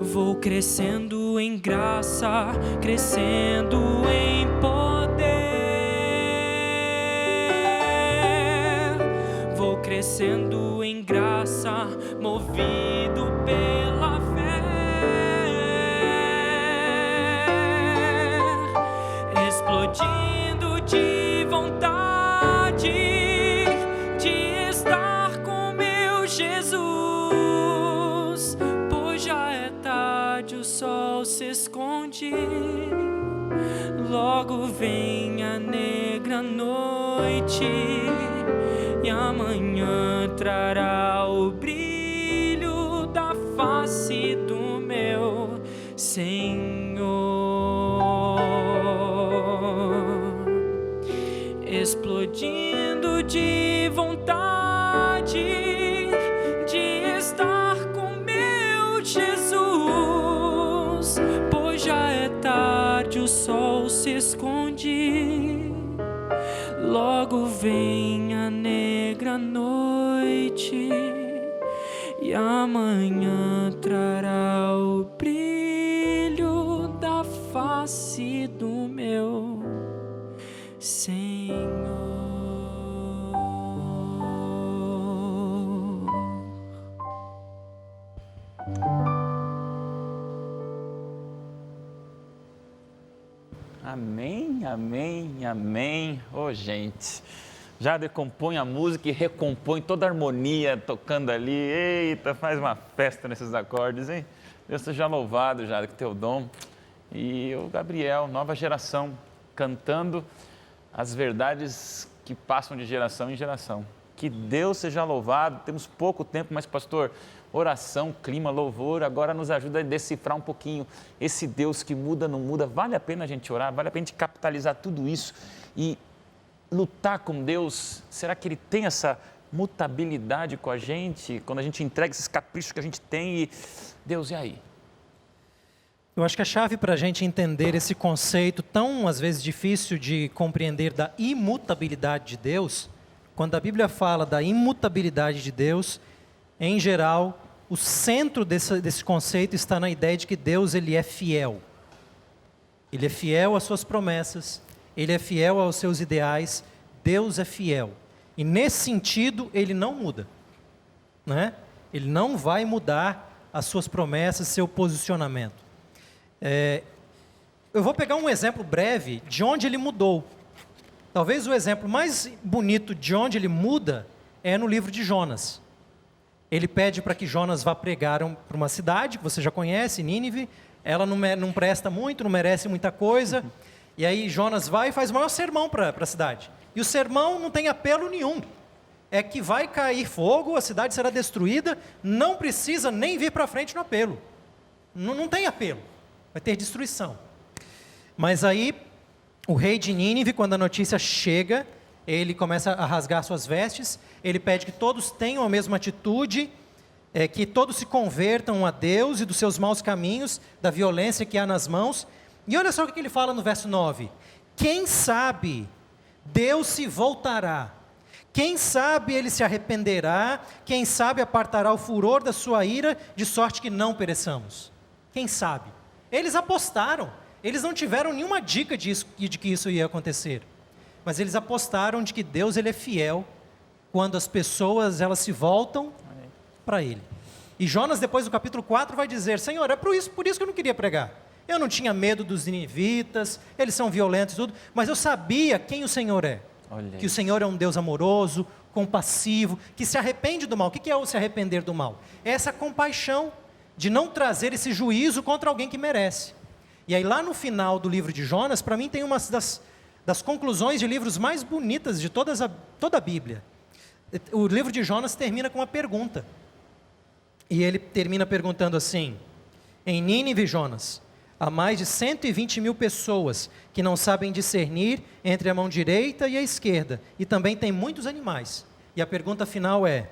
Speaker 7: Vou crescendo em graça, crescendo em poder. Vou crescendo em graça, movido pela fé, explodindo de vontade de estar com meu Jesus. Pois já é tarde, o sol se esconde, logo vem a negra noite, e amanhã trará o brilho da face do meu Senhor, explodindo de vontade de estar com meu Jesus. Pois já é tarde, o sol se esconde, logo vem a negra noite, e amanhã trará o brilho da face do meu Senhor.
Speaker 1: Amém, amém, amém. Ô, gente, já decompõe a música e recompõe toda a harmonia tocando ali. Eita, faz uma festa nesses acordes, hein? Deus seja louvado, já que teu dom. E o Gabriel, nova geração, cantando as verdades que passam de geração em geração. Que Deus seja louvado. Temos pouco tempo, mas, pastor, oração, clima, louvor, agora nos ajuda a decifrar um pouquinho esse Deus que muda, não muda. Vale a pena a gente orar, vale a pena a gente capitalizar tudo isso e lutar com Deus. Será que Ele tem essa mutabilidade com a gente, quando a gente entrega esses caprichos que a gente tem e Deus, e aí?
Speaker 2: Eu acho que a chave para a gente entender esse conceito tão, às vezes, difícil de compreender da imutabilidade de Deus, quando a Bíblia fala da imutabilidade de Deus, em geral, o centro desse conceito está na ideia de que Deus ele é fiel. Ele é fiel às suas promessas, Ele é fiel aos seus ideais, Deus é fiel. E nesse sentido, Ele não muda, né? Ele não vai mudar as suas promessas, seu posicionamento. Eu vou pegar um exemplo breve de onde ele mudou. Talvez o exemplo mais bonito de onde ele muda é no livro de Jonas. Ele pede para que Jonas vá pregar para uma cidade que você já conhece, Nínive. Ela não presta muito, não merece muita coisa. E aí Jonas vai e faz o maior sermão para a cidade. E o sermão não tem apelo nenhum. É que vai cair fogo, a cidade será destruída, não precisa nem vir para frente no apelo. Não tem apelo, vai ter destruição. Mas aí, o rei de Nínive, quando a notícia chega, ele começa a rasgar suas vestes, ele pede que todos tenham a mesma atitude, que todos se convertam a Deus e dos seus maus caminhos, da violência que há nas mãos. E olha só o que ele fala no verso 9. Quem sabe Deus se voltará, quem sabe ele se arrependerá, quem sabe apartará o furor da sua ira, de sorte que não pereçamos. Quem sabe? Eles apostaram, eles não tiveram nenhuma dica de que isso ia acontecer. Mas eles apostaram de que Deus ele é fiel quando as pessoas elas se voltam para Ele. E Jonas, depois do capítulo 4, vai dizer, Senhor, é por isso que eu não queria pregar. Eu não tinha medo dos ninivitas, eles são violentos e tudo, mas eu sabia quem o Senhor é. Que o Senhor é um Deus amoroso, compassivo, que se arrepende do mal. O que é o se arrepender do mal? É essa compaixão de não trazer esse juízo contra alguém que merece. E aí lá no final do livro de Jonas, para mim tem uma das conclusões de livros mais bonitas de toda a Bíblia. O livro de Jonas termina com uma pergunta. E ele termina perguntando assim, em Nínive, Jonas, há mais de 120 mil pessoas que não sabem discernir entre a mão direita e a esquerda, e também tem muitos animais. E a pergunta final é,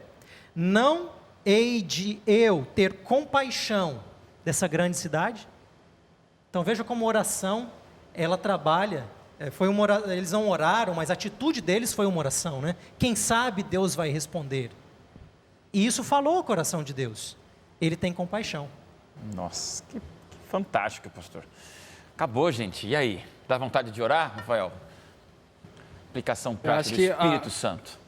Speaker 2: não hei de eu ter compaixão dessa grande cidade? Então veja como a oração, ela trabalha, eles não oraram, mas a atitude deles foi uma oração, né? Quem sabe Deus vai responder. E isso falou o coração de Deus. Ele tem compaixão.
Speaker 1: Nossa, que fantástico, pastor. Acabou, gente. E aí? Dá vontade de orar, Rafael? Aplicação prática do Espírito Santo.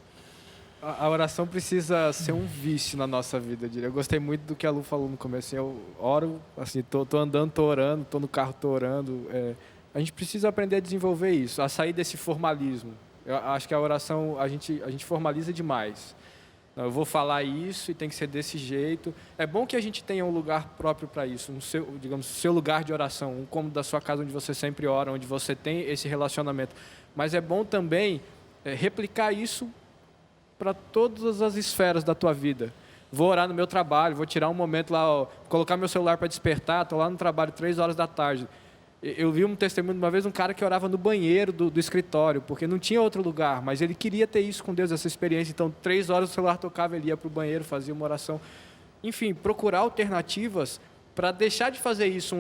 Speaker 3: A oração precisa ser um vício na nossa vida, eu diria. Eu gostei muito do que a Lu falou no começo. Assim, eu oro, assim, tô andando, tô orando, tô no carro, tô orando. A gente precisa aprender a desenvolver isso, a sair desse formalismo. Eu acho que a oração, a gente formaliza demais. Eu vou falar isso e tem que ser desse jeito. É bom que a gente tenha um lugar próprio para isso, seu lugar de oração, um cômodo da sua casa onde você sempre ora, onde você tem esse relacionamento. Mas é bom também replicar isso para todas as esferas da tua vida. Vou orar no meu trabalho, vou tirar um momento lá, colocar meu celular para despertar, estou lá no trabalho 3 horas da tarde. Eu vi um testemunho de uma vez, um cara que orava no banheiro do escritório, porque não tinha outro lugar, mas ele queria ter isso com Deus, essa experiência. Então, 3 horas o celular tocava, ele ia para o banheiro, fazia uma oração. Enfim, procurar alternativas para deixar de fazer isso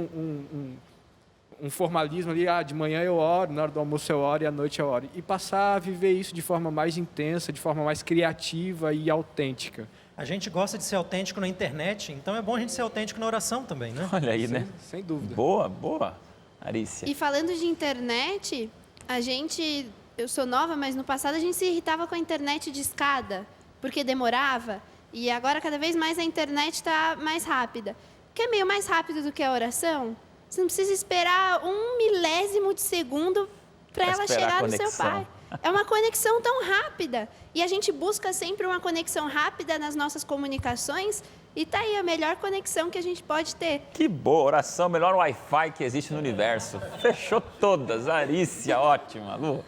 Speaker 3: um formalismo ali, de manhã eu oro, na hora do almoço eu oro e à noite eu oro. E passar a viver isso de forma mais intensa, de forma mais criativa e autêntica.
Speaker 2: A gente gosta de ser autêntico na internet, então é bom a gente ser autêntico na oração também, né?
Speaker 1: Olha aí, né?
Speaker 3: Sem dúvida.
Speaker 1: Boa. Arícia.
Speaker 4: E falando de internet, eu sou nova, mas no passado a gente se irritava com a internet de escada, porque demorava, e agora cada vez mais a internet está mais rápida. Que é meio mais rápido do que a oração, você não precisa esperar 1 milésimo de segundo para ela chegar no seu pai. É uma conexão tão rápida, e a gente busca sempre uma conexão rápida nas nossas comunicações. E tá aí a melhor conexão que a gente pode ter.
Speaker 1: Que boa, oração, melhor Wi-Fi que existe no universo. Fechou todas, Arícia, ótima, Lu.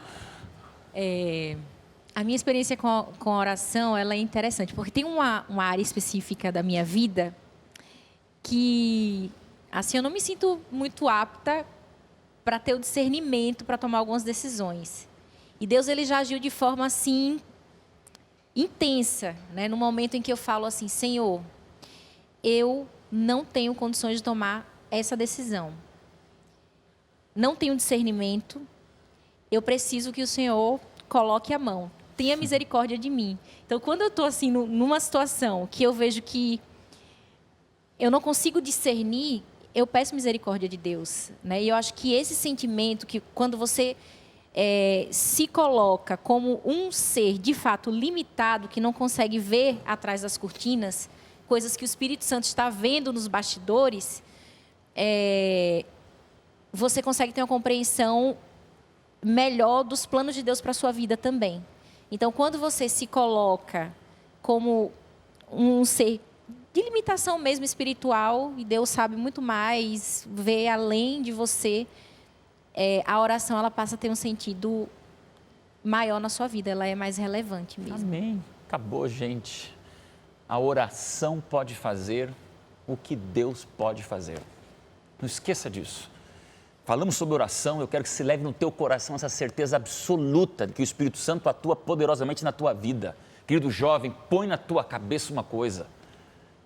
Speaker 6: A minha experiência com a oração, ela é interessante, porque tem uma área específica da minha vida que, assim, eu não me sinto muito apta para ter o discernimento para tomar algumas decisões. E Deus, ele já agiu de forma, assim, intensa, né? No momento em que eu falo assim, Senhor, eu não tenho condições de tomar essa decisão. Não tenho discernimento. Eu preciso que o Senhor coloque a mão. Tenha misericórdia de mim. Então, quando eu estou assim, numa situação que eu vejo que eu não consigo discernir, eu peço misericórdia de Deus, né? E eu acho que esse sentimento, que quando você se coloca como um ser, de fato, limitado, que não consegue ver atrás das cortinas, coisas que o Espírito Santo está vendo nos bastidores, você consegue ter uma compreensão melhor dos planos de Deus para a sua vida também. Então, quando você se coloca como um ser de limitação mesmo espiritual, e Deus sabe muito mais, vê além de você, a oração ela passa a ter um sentido maior na sua vida, ela é mais relevante mesmo.
Speaker 1: Amém. Acabou, gente. A oração pode fazer o que Deus pode fazer. Não esqueça disso. Falamos sobre oração, eu quero que se leve no teu coração essa certeza absoluta de que o Espírito Santo atua poderosamente na tua vida. Querido jovem, põe na tua cabeça uma coisa.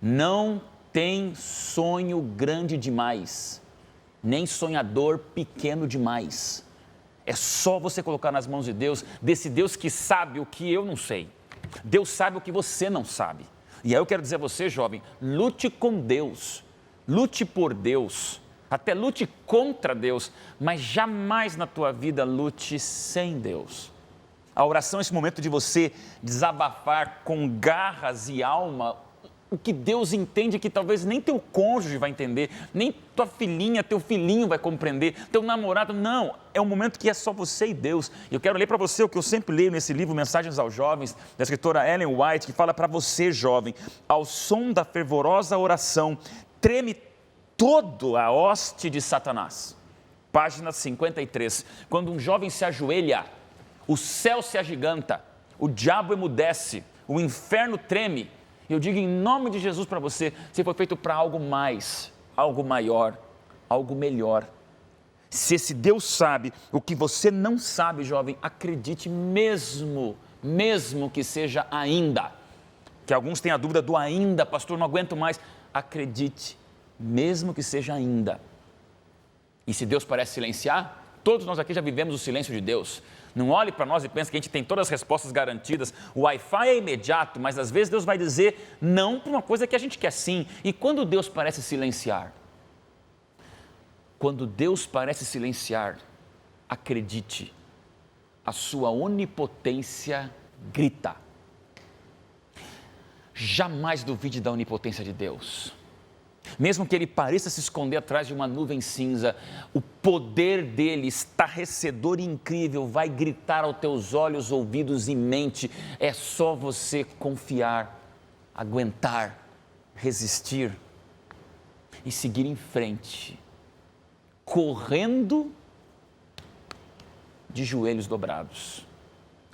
Speaker 1: Não tem sonho grande demais, nem sonhador pequeno demais. É só você colocar nas mãos de Deus, desse Deus que sabe o que eu não sei. Deus sabe o que você não sabe. E aí eu quero dizer a você, jovem, lute com Deus, lute por Deus, até lute contra Deus, mas jamais na tua vida lute sem Deus. A oração é esse momento de você desabafar com garras e alma o que Deus entende que talvez nem teu cônjuge vai entender, nem tua filhinha, teu filhinho vai compreender, teu namorado, não. É um momento que é só você e Deus. E eu quero ler para você o que eu sempre leio nesse livro, Mensagens aos Jovens, da escritora Ellen White, que fala para você, jovem, ao som da fervorosa oração, treme toda a hoste de Satanás. Página 53. Quando um jovem se ajoelha, o céu se agiganta, o diabo emudece, o inferno treme. Eu digo em nome de Jesus para você, você foi feito para algo mais, algo maior, algo melhor. Se esse Deus sabe o que você não sabe, jovem, acredite mesmo que seja ainda. Que alguns têm a dúvida do ainda, pastor, não aguento mais. Acredite, mesmo que seja ainda. E se Deus parece silenciar, todos nós aqui já vivemos o silêncio de Deus. Não olhe para nós e pense que a gente tem todas as respostas garantidas. O Wi-Fi é imediato, mas às vezes Deus vai dizer não para uma coisa que a gente quer sim. E quando Deus parece silenciar? Quando Deus parece silenciar, acredite, a sua onipotência grita. Jamais duvide da onipotência de Deus. Mesmo que ele pareça se esconder atrás de uma nuvem cinza, o poder dele, estarrecedor e incrível, vai gritar aos teus olhos, ouvidos e mente. É só você confiar, aguentar, resistir e seguir em frente, correndo de joelhos dobrados.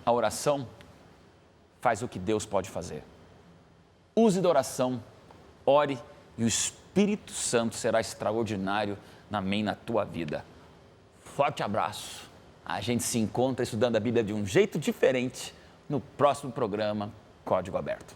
Speaker 1: A oração faz o que Deus pode fazer. Use da oração, ore e o Espírito Santo será extraordinário na minha e na tua vida. Forte abraço. A gente se encontra estudando a Bíblia de um jeito diferente no próximo programa Código Aberto.